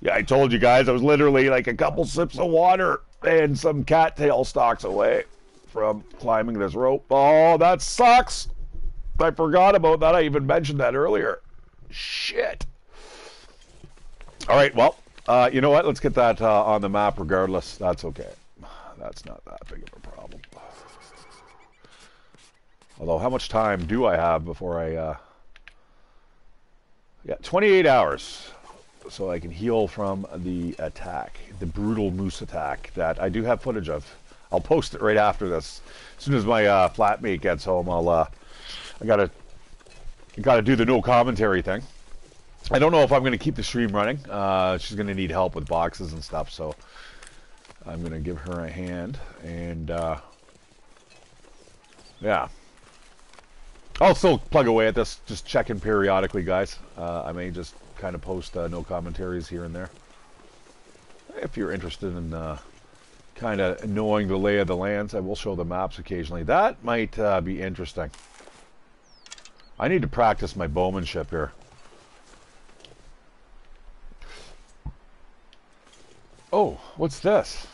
Yeah, I told you guys I was literally like a couple sips of water and some cattail stalks away from climbing this rope. Oh, that sucks. I forgot about that. I even mentioned that earlier. Shit. All right, well, you know what? Let's get that on the map regardless. That's okay. That's not that big of a problem. Although, how much time do I have before I... Yeah, 28 hours. So I can heal from the attack, the brutal moose attack that I do have footage of. I'll post it right after this. As soon as my flatmate gets home, I gotta do the no commentary thing. I don't know if I'm going to keep the stream running. She's going to need help with boxes and stuff, so I'm going to give her a hand. And, yeah. I'll still plug away at this, just checking periodically, guys. I may just kind of post no commentaries here and there. If you're interested in kind of knowing the lay of the lands, I will show the maps occasionally. That might be interesting. I need to practice my bowmanship here. Oh, what's this?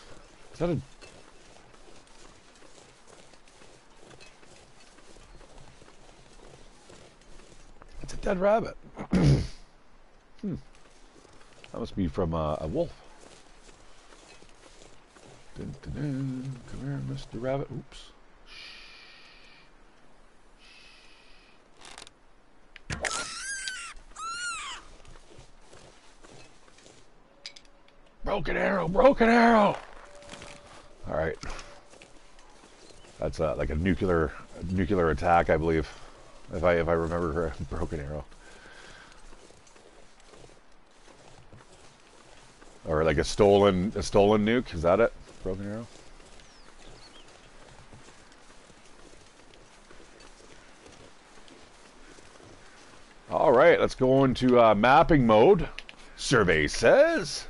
Is that a... It's a dead rabbit. That must be from a wolf. Dun, dun, dun. Come here, Mr. Rabbit. Oops. Broken arrow, broken arrow. All right. That's like a nuclear attack, I believe, if I remember correctly. Broken arrow. Or like a stolen nuke. Is that it? Broken arrow. All right, let's go into mapping mode. Survey says.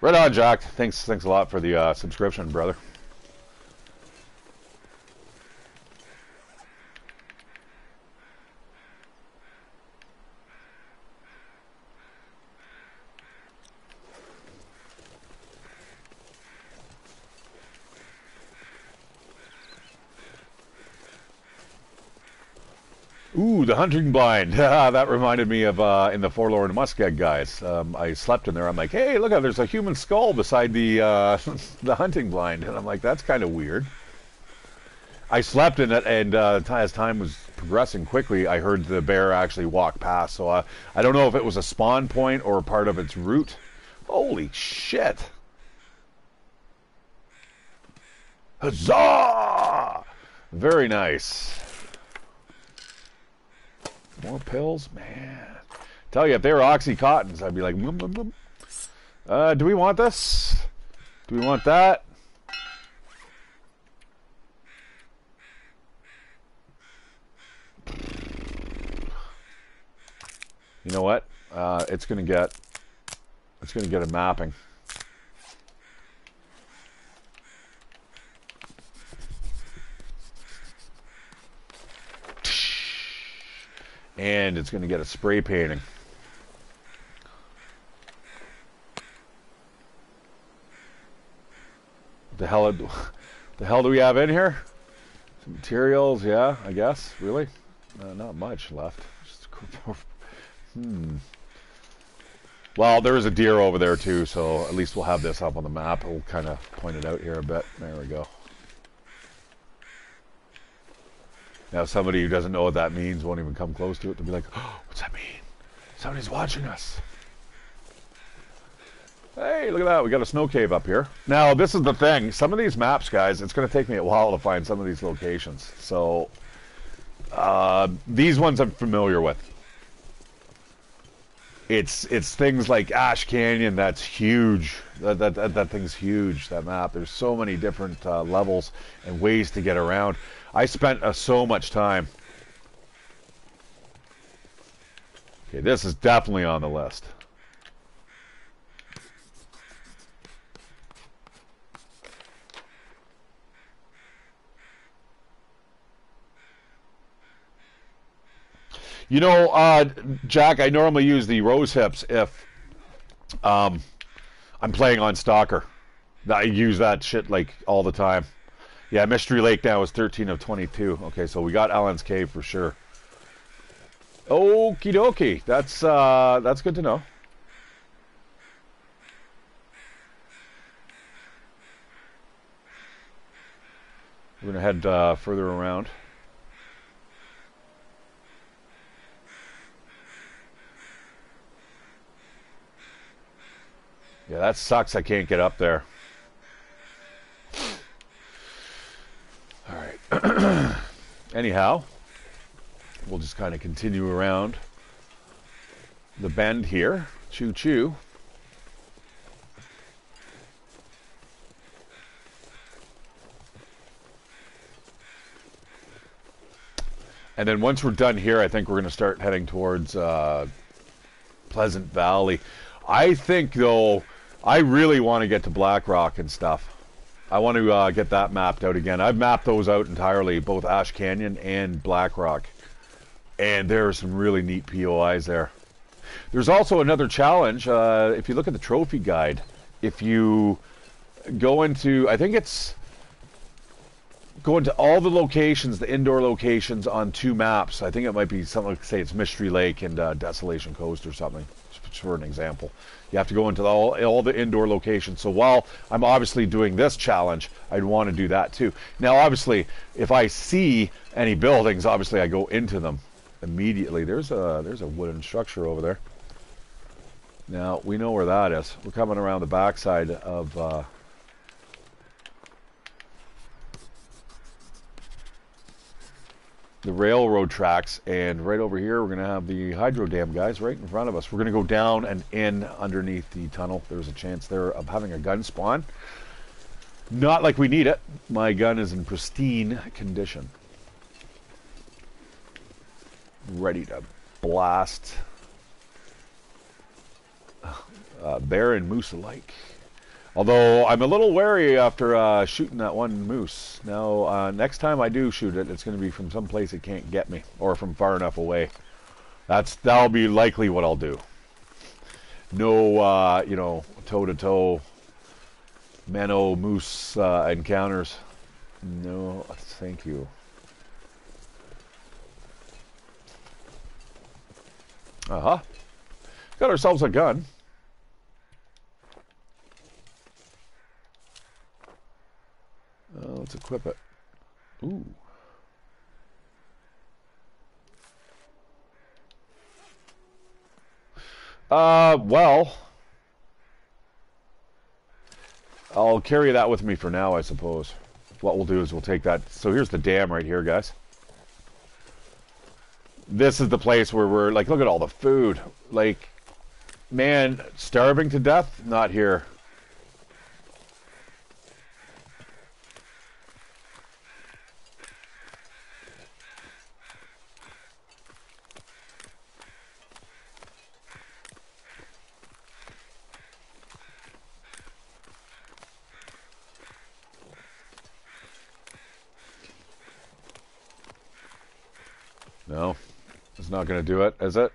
Right on, Jack. Thanks a lot for the subscription, brother. Ooh, the hunting blind. That reminded me of in the Forlorn Muskeg guys. I slept in there. I'm like, hey, look, there's a human skull beside the the hunting blind, and I'm like, that's kind of weird. I slept in it, and as time was progressing quickly, I heard the bear actually walk past. So I don't know if it was a spawn point or part of its route. Holy shit! Huzzah! Very nice. More pills? Man. Tell you, if they were Oxycontins, I'd be like, do we want this? Do we want that? You know what? It's gonna get a mapping. And it's going to get a spray painting. The hell do we have in here? Some materials, yeah, I guess. Really? Not much left. Just, Well, there is a deer over there too, so at least we'll have this up on the map. We'll kind of point it out here a bit. There we go. Now somebody who doesn't know what that means won't even come close to it. They'll be like, oh, what's that mean? Somebody's watching us. Hey, look at that. We got a snow cave up here. Now, this is the thing. Some of these maps, guys, it's going to take me a while to find some of these locations. So, these ones I'm familiar with. It's things like Ash Canyon. That's huge. That thing's huge, that map. There's so many different levels and ways to get around. I spent so much time. Okay, this is definitely on the list. You know, Jack, I normally use the rose hips if I'm playing on Stalker. I use that shit like all the time. Yeah, Mystery Lake now is 13 of 22. Okay, so we got Allen's Cave for sure. Okie dokie. That's good to know. We're gonna head further around. Yeah, that sucks. I can't get up there. All right. Anyhow, we'll just kind of continue around the bend here. Choo choo. And then once we're done here, I think we're going to start heading towards Pleasant Valley. I think, though, I really want to get to Black Rock and stuff. I want to get that mapped out again. I've mapped those out entirely, both Ash Canyon and Black Rock. And there are some really neat POIs there. There's also another challenge. If you look at the trophy guide, if you go into, I think it's go into all the locations, the indoor locations on 2 maps. I think it might be something like, say, it's Mystery Lake and Desolation Coast or something, just for an example. You have to go into all the indoor locations. So while I'm obviously doing this challenge, I'd want to do that too. Now, obviously, if I see any buildings, obviously I go into them immediately. There's a wooden structure over there. Now, we know where that is. We're coming around the backside of... the railroad tracks, and right over here we're going to have the hydro dam guys right in front of us. We're going to go down and in underneath the tunnel. There's a chance there of having a gun spawn. Not like we need it. My gun is in pristine condition. Ready to blast bear and moose alike. Although I'm a little wary after shooting that one moose. Now, next time I do shoot it, it's going to be from some place it can't get me, or from far enough away. That'll be likely what I'll do. No, you know, toe-to-toe Mano moose encounters. No, thank you. Got ourselves a gun. Let's equip it. Ooh. Well, I'll carry that with me for now, I suppose. What we'll do is we'll take that. So here's the dam right here, guys. This is the place where we're, like, look at all the food. Like, man, starving to death? Not here. No, it's not going to do it, is it?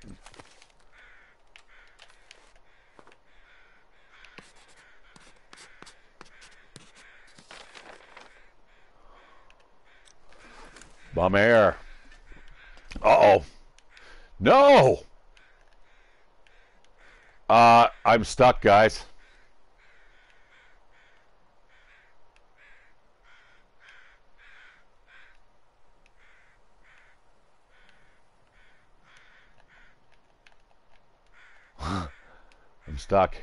Bum air. Uh-oh. No! I'm stuck, guys. I'm stuck.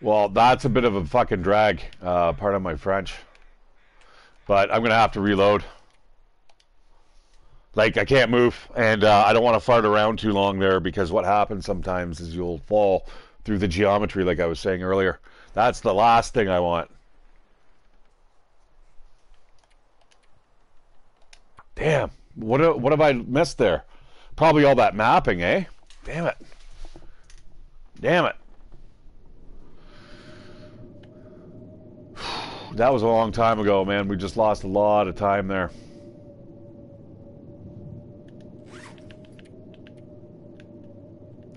Well, that's a bit of a fucking drag, pardon my French. But I'm going to have to reload. Like, I can't move, and I don't want to fart around too long there, because what happens sometimes is you'll fall through the geometry, like I was saying earlier. That's the last thing I want. Damn, what have I missed there? Probably all that mapping, eh? Damn it. Damn it. That was a long time ago, man. We just lost a lot of time there.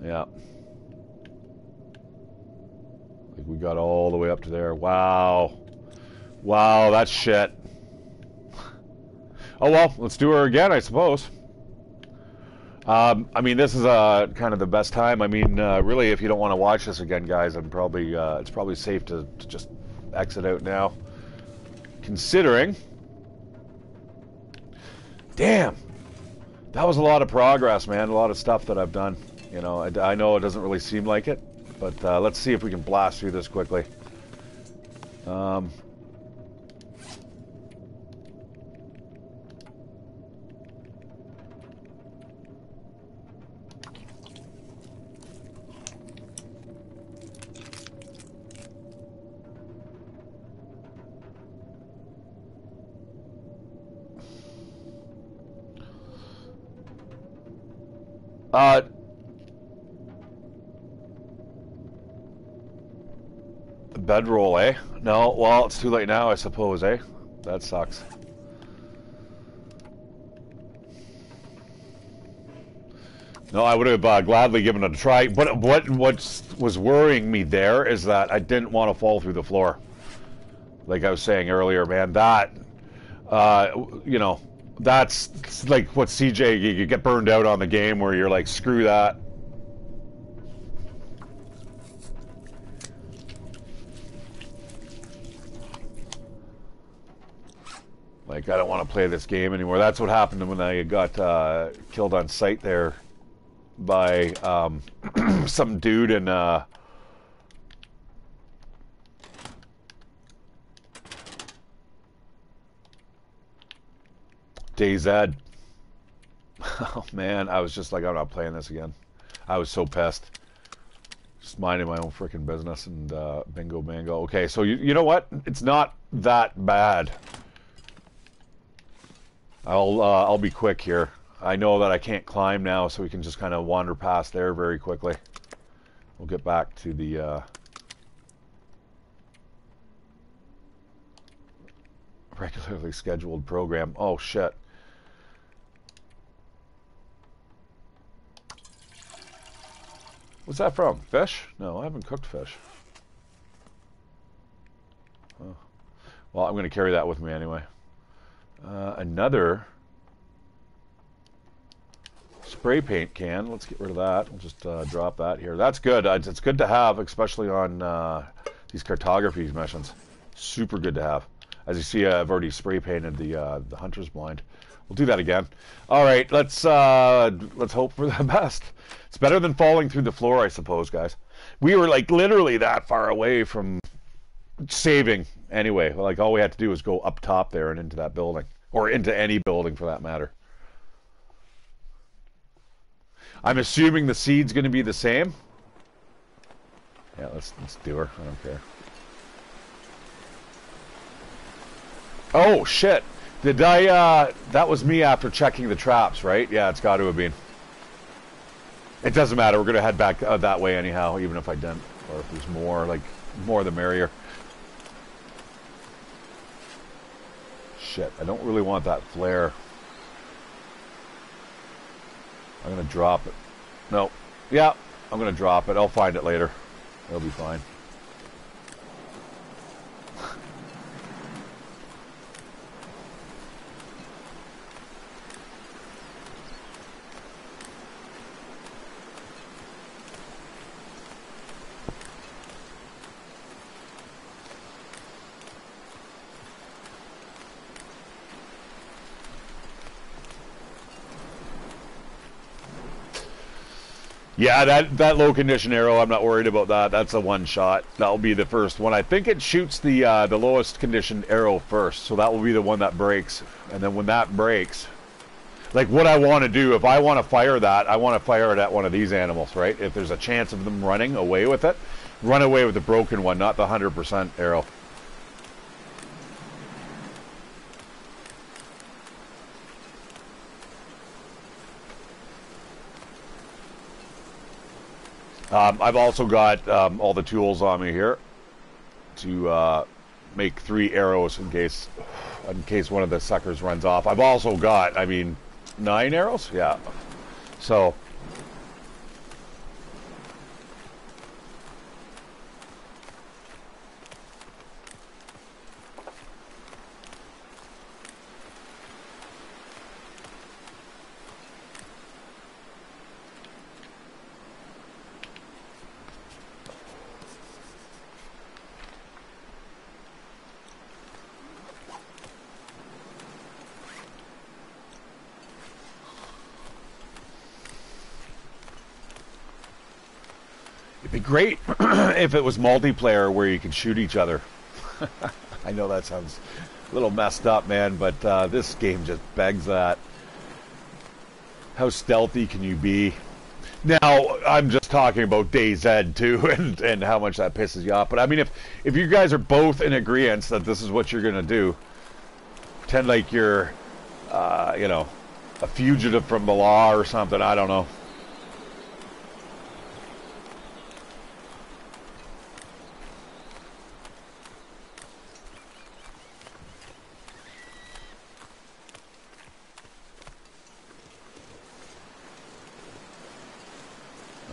Yeah. Like we got all the way up to there. Wow. Wow, that's shit. Oh well, let's do her again, I suppose. I mean, this is kind of the best time. I mean, really, if you don't want to watch this again, guys, I'm probably it's probably safe to just exit out now. Considering, damn, that was a lot of progress, man. A lot of stuff that I've done. You know, I know it doesn't really seem like it, but let's see if we can blast through this quickly. Bedroll, eh? No, well, it's too late now, I suppose, eh? That sucks. No, I would have gladly given it a try, but what was worrying me there is that I didn't want to fall through the floor. Like I was saying earlier, man, that, you know, that's like what CJ, you get burned out on the game where you're like, screw that. Like, I don't want to play this game anymore. That's what happened when I got killed on sight there by some dude in DayZ. Oh man, I was just like, I'm not playing this again. I was so pissed. Just minding my own freaking business and bingo bango. Okay, so you know what? It's not that bad. I'll be quick here. I know that I can't climb now, so we can just kind of wander past there very quickly. We'll get back to the regularly scheduled program. Oh shit. What's that from? Fish? No, I haven't cooked fish. Oh. Well, I'm going to carry that with me anyway. Another spray paint can. Let's get rid of that. We'll just drop that here. That's good. It's good to have, especially on these cartography missions. Super good to have. As you see, I've already spray painted the hunter's blind. We'll do that again. All right, let's hope for the best. It's better than falling through the floor, I suppose, guys. We were like literally that far away from saving anyway. Like all we had to do was go up top there and into that building, or into any building for that matter. I'm assuming the seed's going to be the same. Yeah, let's do her. I don't care. Oh shit! Did I? That was me after checking the traps, right? Yeah, it's got to have been. It doesn't matter. We're going to head back that way anyhow, even if I didn't, or if there's more. Like more the merrier. Shit! I don't really want that flare. I'm going to drop it. No. Yeah, I'm going to drop it. I'll find it later. It'll be fine. Yeah, that low condition arrow, I'm not worried about that. That's a one shot. That'll be the first one. I think it shoots the lowest condition arrow first, so that will be the one that breaks. And then when that breaks, like what I want to do, if I want to fire that, I want to fire it at one of these animals, right? If there's a chance of them running away with it, run away with the broken one, not the 100% arrow. I've also got all the tools on me here to make 3 arrows in case one of the suckers runs off. I've also got, I mean, 9 arrows? Yeah. So, Be great if it was multiplayer where you could shoot each other. I know that sounds a little messed up, man, but this game just begs that. How stealthy can you be? Now, I'm just talking about DayZ too, and how much that pisses you off. But I mean, if you guys are both in agreement that this is what you're gonna do, pretend like you're, you know, a fugitive from the law or something. I don't know.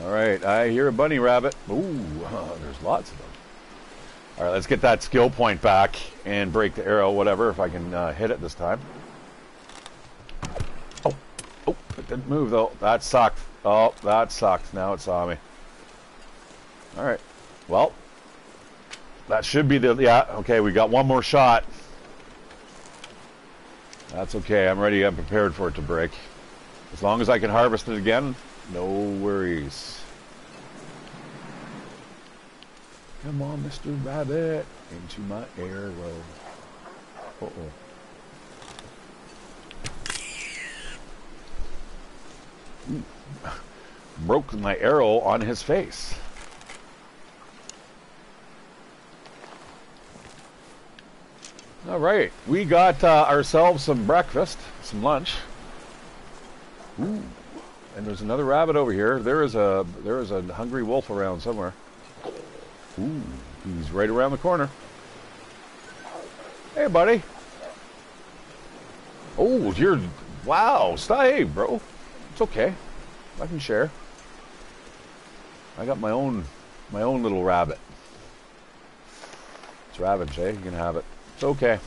All right, I hear a bunny rabbit. Ooh, there's lots of them. All right, let's get that skill point back and break the arrow, whatever, if I can hit it this time. Oh, it didn't move, though. That sucked. Oh, that sucked. Now it saw me. All right, well, that should be the... Yeah, okay, we got one more shot. That's okay. I'm ready. I'm prepared for it to break. As long as I can harvest it again, no worries. Come on, Mr. Rabbit, into my arrow. Uh-oh. Broke my arrow on his face. All right, we got ourselves some breakfast, some lunch. Ooh. And there's another rabbit over here. There is a hungry wolf around somewhere. Ooh, he's right around the corner. Hey, buddy. Oh, you're... Wow, stay, bro. It's okay. I can share. I got my own little rabbit. It's ravage, eh? You can have it. It's okay.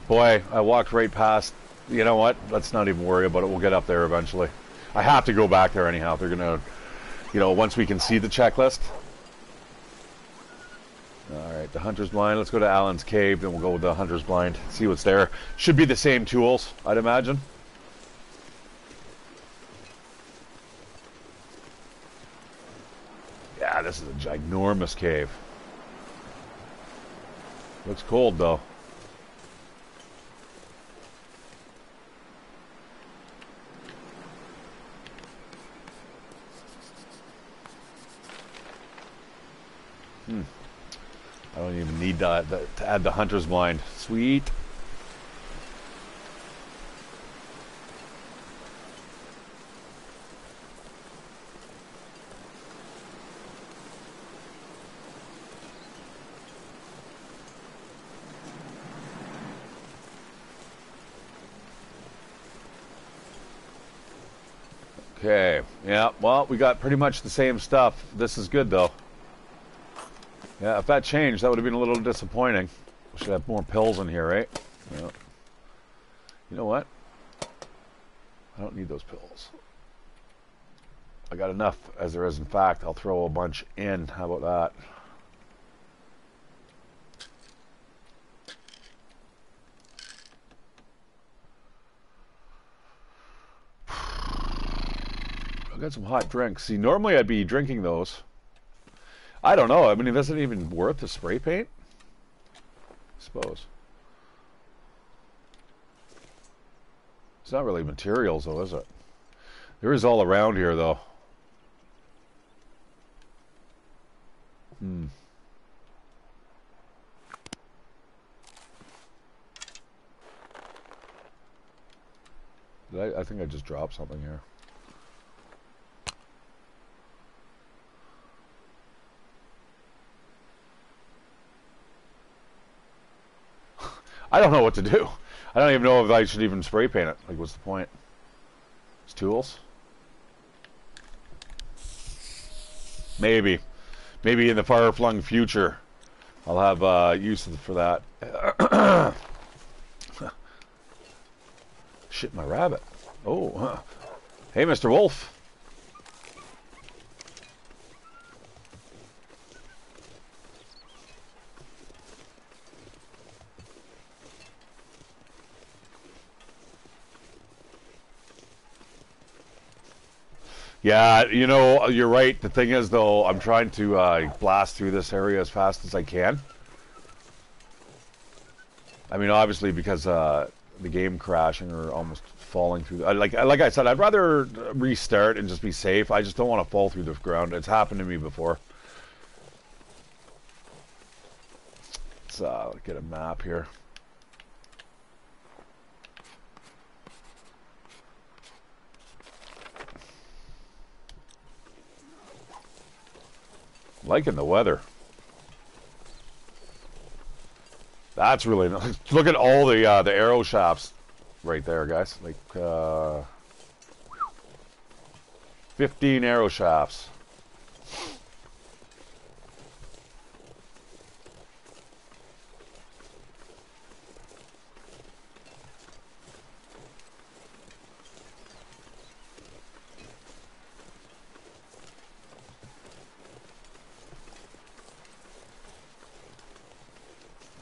Boy, I walked right past. You know what? Let's not even worry about it. We'll get up there eventually. I have to go back there anyhow. They're gonna, you know, once we can see the checklist. All right, the hunter's blind. Let's go to Alan's cave, then we'll go with the hunter's blind. See what's there. Should be the same tools, I'd imagine. Yeah, this is a ginormous cave. Looks cold though. I don't even need that to add the hunter's blind. Sweet. Okay. Yeah, well, we got pretty much the same stuff. This is good though. Yeah, if that changed, that would have been a little disappointing. We should have more pills in here, right? Yeah. You know what? I don't need those pills. I got enough as there is. In fact, I'll throw a bunch in. How about that? I got some hot drinks. See, normally I'd be drinking those. I don't know. I mean, is it even worth the spray paint? I suppose. It's not really materials, though, is it? There is all around here, though. I think I just dropped something here. I don't know what to do. I don't even know if I should even spray paint it. Like, what's the point? It's tools? Maybe. Maybe in the far-flung future, I'll have use for that. Shit, my rabbit. Oh, huh. Hey, Mr. Wolf. Yeah, you know, you're right. The thing is, though, I'm trying to blast through this area as fast as I can. I mean, obviously, because the game crashing or almost falling through. Like I said, I'd rather restart and just be safe. I just don't want to fall through the ground. It's happened to me before. Let's get a map here. Liking the weather. That's really nice. Look at all the arrow shafts right there, guys. Like 15 arrow shafts.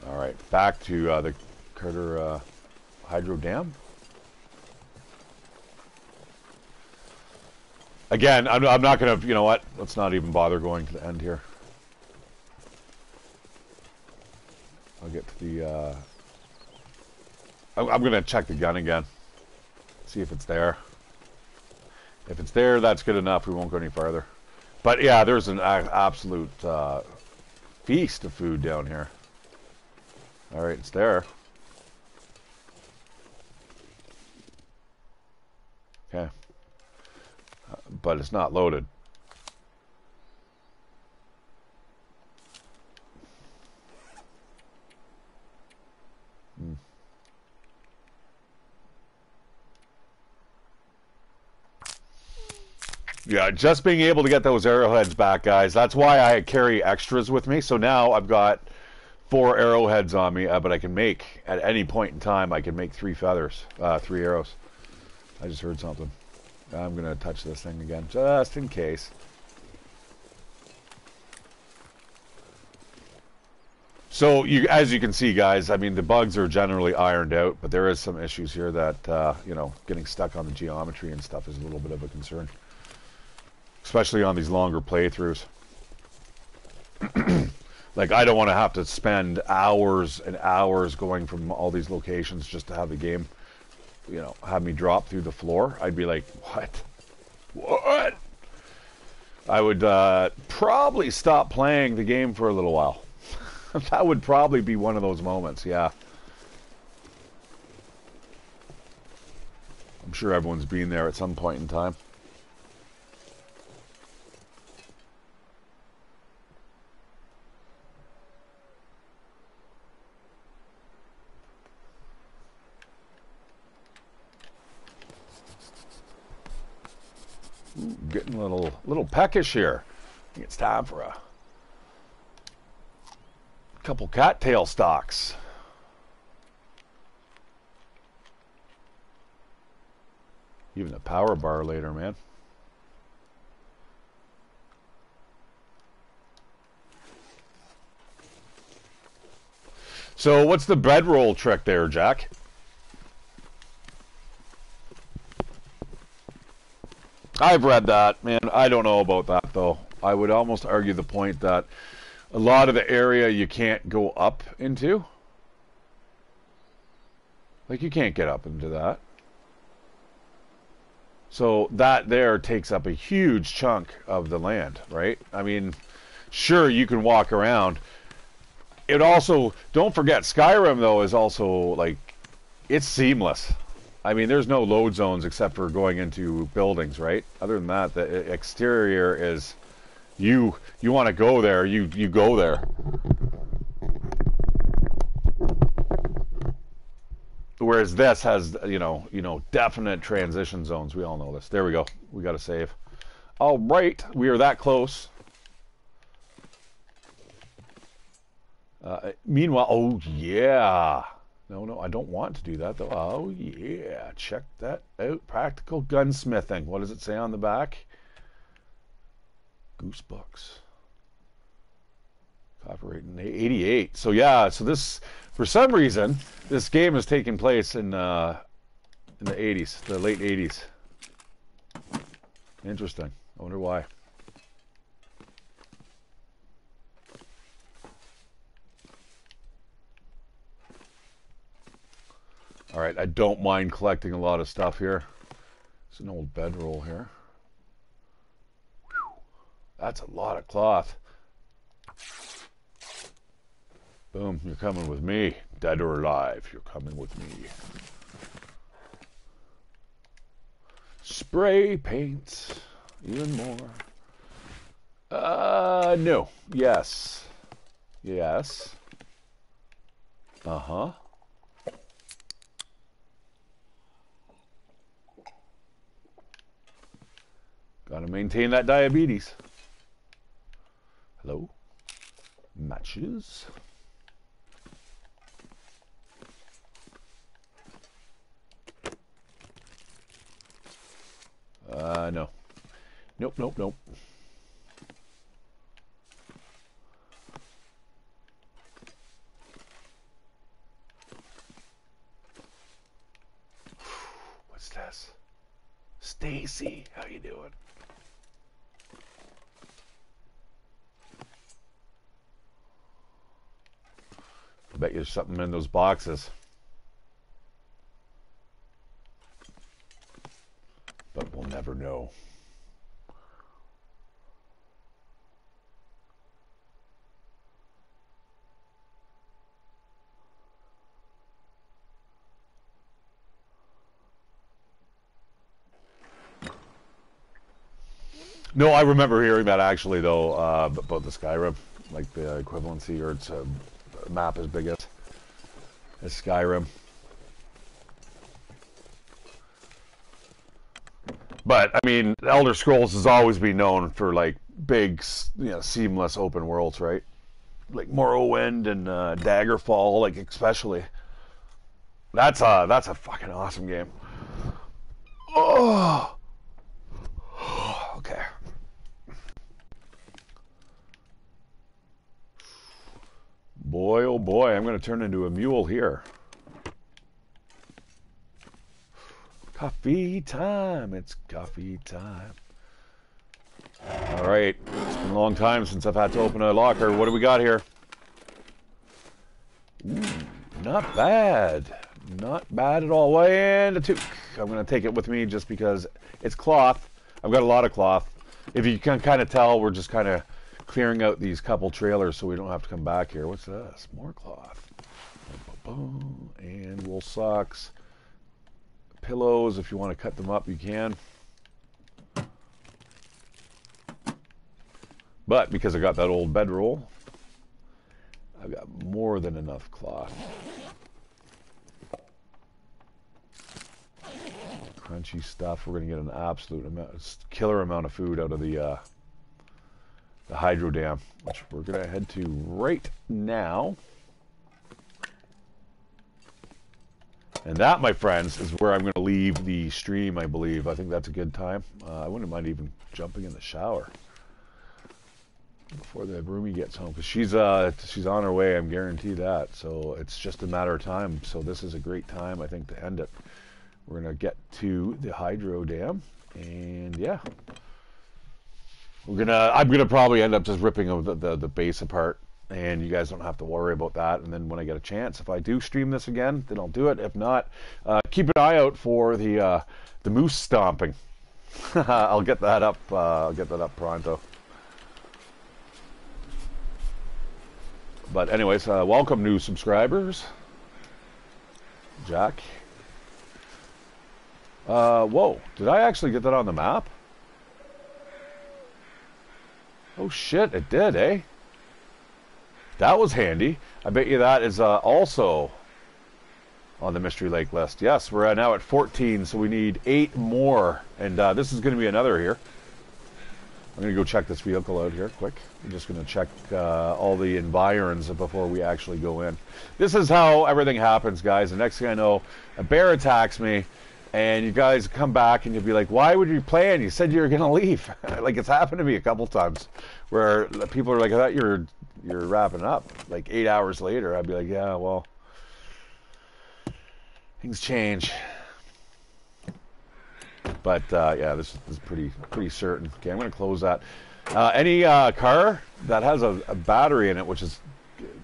All right, back to the Carter Hydro Dam. Again, I'm not going to, you know what? Let's not even bother going to the end here. I'll get to the... I'm going to check the gun again. See if it's there. If it's there, that's good enough. We won't go any farther. But yeah, there's an absolute feast of food down here. All right, it's there. Okay. But it's not loaded. Yeah, just being able to get those arrowheads back, guys. That's why I carry extras with me. So now I've got 4 arrowheads on me, but I can make, at any point in time, I can make 3 feathers, 3 arrows. I just heard something. I'm going to touch this thing again, just in case. So, as you can see, guys, I mean, the bugs are generally ironed out, but there is some issues here that, you know, getting stuck on the geometry and stuff is a little bit of a concern. Especially on these longer playthroughs. Like, I don't want to have to spend hours and hours going from all these locations just to have the game, you know, have me drop through the floor. I'd be like, what? What? I would probably stop playing the game for a little while. That would probably be one of those moments, yeah. I'm sure everyone's been there at some point in time. Ooh, getting a little peckish here. I think it's time for a couple cattail stalks. Even a power bar later, man. So what's the bedroll trick there, Jack? I've read that, man. I don't know about that, though. I would almost argue the point that a lot of the area you can't go up into. Like, you can't get up into that. So that there takes up a huge chunk of the land, right? I mean, sure, you can walk around. It also, don't forget, Skyrim, though, is also, like, it's seamless. I mean, there's no load zones except for going into buildings, right? Other than that, the exterior is, you want to go there, you go there. Whereas this has, you know, definite transition zones. We all know this. There we go. We got to save. All right, we are that close. Meanwhile, oh yeah. No, I don't want to do that, though. Oh, yeah. Check that out. Practical gunsmithing. What does it say on the back? Goosebooks. Copyright in 88. So, yeah. So, this, for some reason, this game is taking place in the 80s, the late 80s. Interesting. I wonder why. All right, I don't mind collecting a lot of stuff here. There's an old bedroll here. Whew. That's a lot of cloth. Boom, you're coming with me. Dead or alive, you're coming with me. Spray paint. Even more. No. Yes. Yes. Uh-huh. Gotta maintain that diabetes. Hello? Matches. No. Nope, nope, nope. What's this? Stacy, how you doing? I bet you there's something in those boxes. But we'll never know. No, I remember hearing that actually, though, about the Skyrim, like the equivalency, or it's a map as big as Skyrim. But I mean, Elder Scrolls has always been known for like big, seamless open worlds, right? Like Morrowind and Daggerfall, like especially. That's a fucking awesome game. Oh, okay. Boy, oh boy, I'm going to turn into a mule here. Coffee time. It's coffee time. All right. It's been a long time since I've had to open a locker. What do we got here? Ooh, not bad. Not bad at all. And a toque. I'm going to take it with me just because it's cloth. I've got a lot of cloth. If you can kind of tell, we're just kind of clearing out these couple trailers so we don't have to come back here. What's this? More cloth. And wool socks. Pillows, if you want to cut them up, you can. But because I got that old bedroll, I've got more than enough cloth. Crunchy stuff. We're going to get an absolute amount, killer amount of food out of the hydro dam, which we're going to head to right now. And that, my friends, is where I'm going to leave the stream, I believe. I think that's a good time. I wouldn't mind even jumping in the shower before the roomie gets home, because she's on her way, I'm guaranteed that. So it's just a matter of time. So this is a great time, I think, to end it. We're going to get to the hydro dam, and yeah. I'm gonna probably end up just ripping the base apart, and you guys don't have to worry about that. And then when I get a chance, if I do stream this again, then I'll do it. If not, keep an eye out for the moose stomping. I'll get that up. I'll get that up pronto. But anyways, welcome new subscribers. Jack. Whoa! Did I actually get that on the map? Oh shit, it did, eh? That was handy. I bet you that is also on the Mystery Lake list. Yes, we're now at 14, so we need 8 more. And this is going to be another here. I'm going to go check this vehicle out here quick. I'm just going to check all the environs before we actually go in. This is how everything happens, guys. The next thing I know, a bear attacks me, and you guys come back and you'll be like, why would you plan? You said you were going to leave. Like, it's happened to me a couple times where people are like, I thought you're wrapping up. Like 8 hours later, I'd be like, yeah, well, things change. But yeah, this is pretty certain. Okay, I'm going to close that. Any car that has a battery in it, which is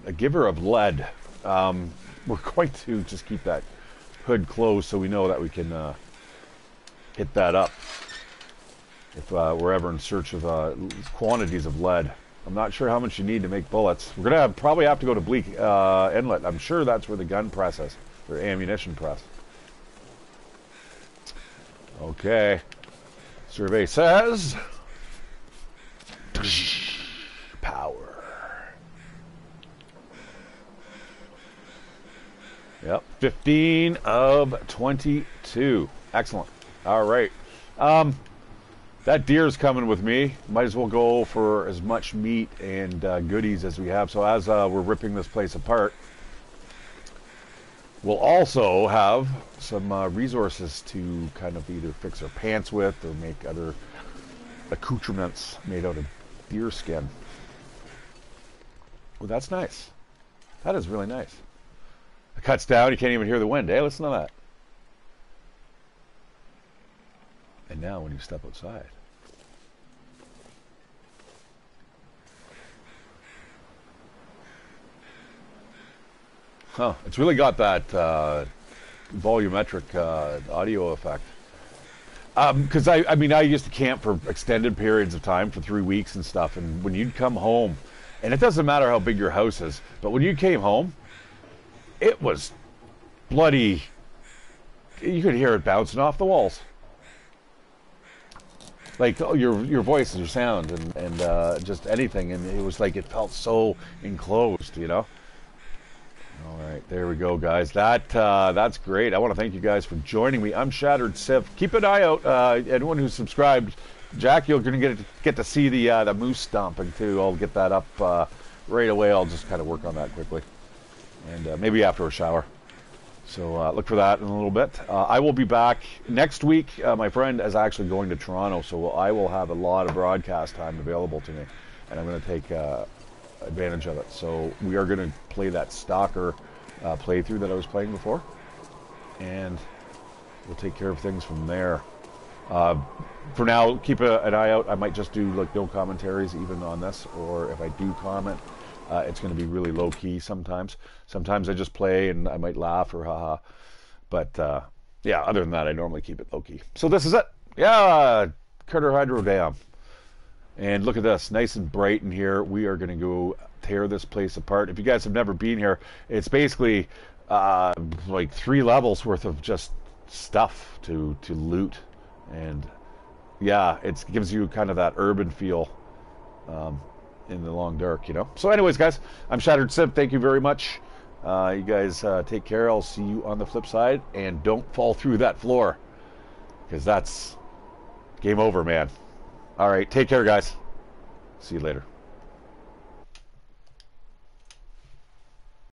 a giver of lead, we're going to just keep that hood closed so we know that we can hit that up if we're ever in search of quantities of lead. I'm not sure how much you need to make bullets. We're going to probably have to go to Bleak Inlet. I'm sure that's where the gun press is, or ammunition press. Okay. Survey says... power. Yep, 15 of 22. Excellent. All right. That deer's coming with me. Might as well go for as much meat and goodies as we have. So as we're ripping this place apart, we'll also have some resources to kind of either fix our pants with or make other accoutrements made out of deer skin. Well, that's nice. That is really nice. It cuts down, you can't even hear the wind. Hey, listen to that. And now when you step outside, it's really got that volumetric audio effect. Because I mean, I used to camp for extended periods of time, for 3 weeks and stuff, and when you'd come home, and it doesn't matter how big your house is, but when you came home, it was bloody, you could hear it bouncing off the walls. Like your voice and your sound and just anything, and it was like it felt so enclosed, you know? All right, there we go, guys. That's great. I want to thank you guys for joining me. I'm ShatteredCiv. Keep an eye out. Anyone who's subscribed, Jack, you're going to get to see the moose stomping too. I'll get that up right away. I'll just kind of work on that quickly, and maybe after a shower. So look for that in a little bit. I will be back next week. My friend is actually going to Toronto, so I will have a lot of broadcast time available to me, and I'm going to take advantage of it. So we are going to play that Stalker playthrough that I was playing before, and we'll take care of things from there. For now, keep an eye out. I might just do like no commentaries even on this, or if I do comment, it's going to be really low key sometimes. Sometimes I just play and I might laugh or haha. But yeah, other than that, I normally keep it low key. So this is it. Yeah, Carter Hydro Dam. And look at this, nice and bright in here. We are going to go tear this place apart. If you guys have never been here, it's basically like 3 levels worth of just stuff to loot. And yeah, it gives you kind of that urban feel in the long dark, you know. So anyways, guys, I'm ShatteredCiv. Thank you very much. You guys take care. I'll see you on the flip side. And don't fall through that floor, because that's game over, man. All right, take care, guys. See you later.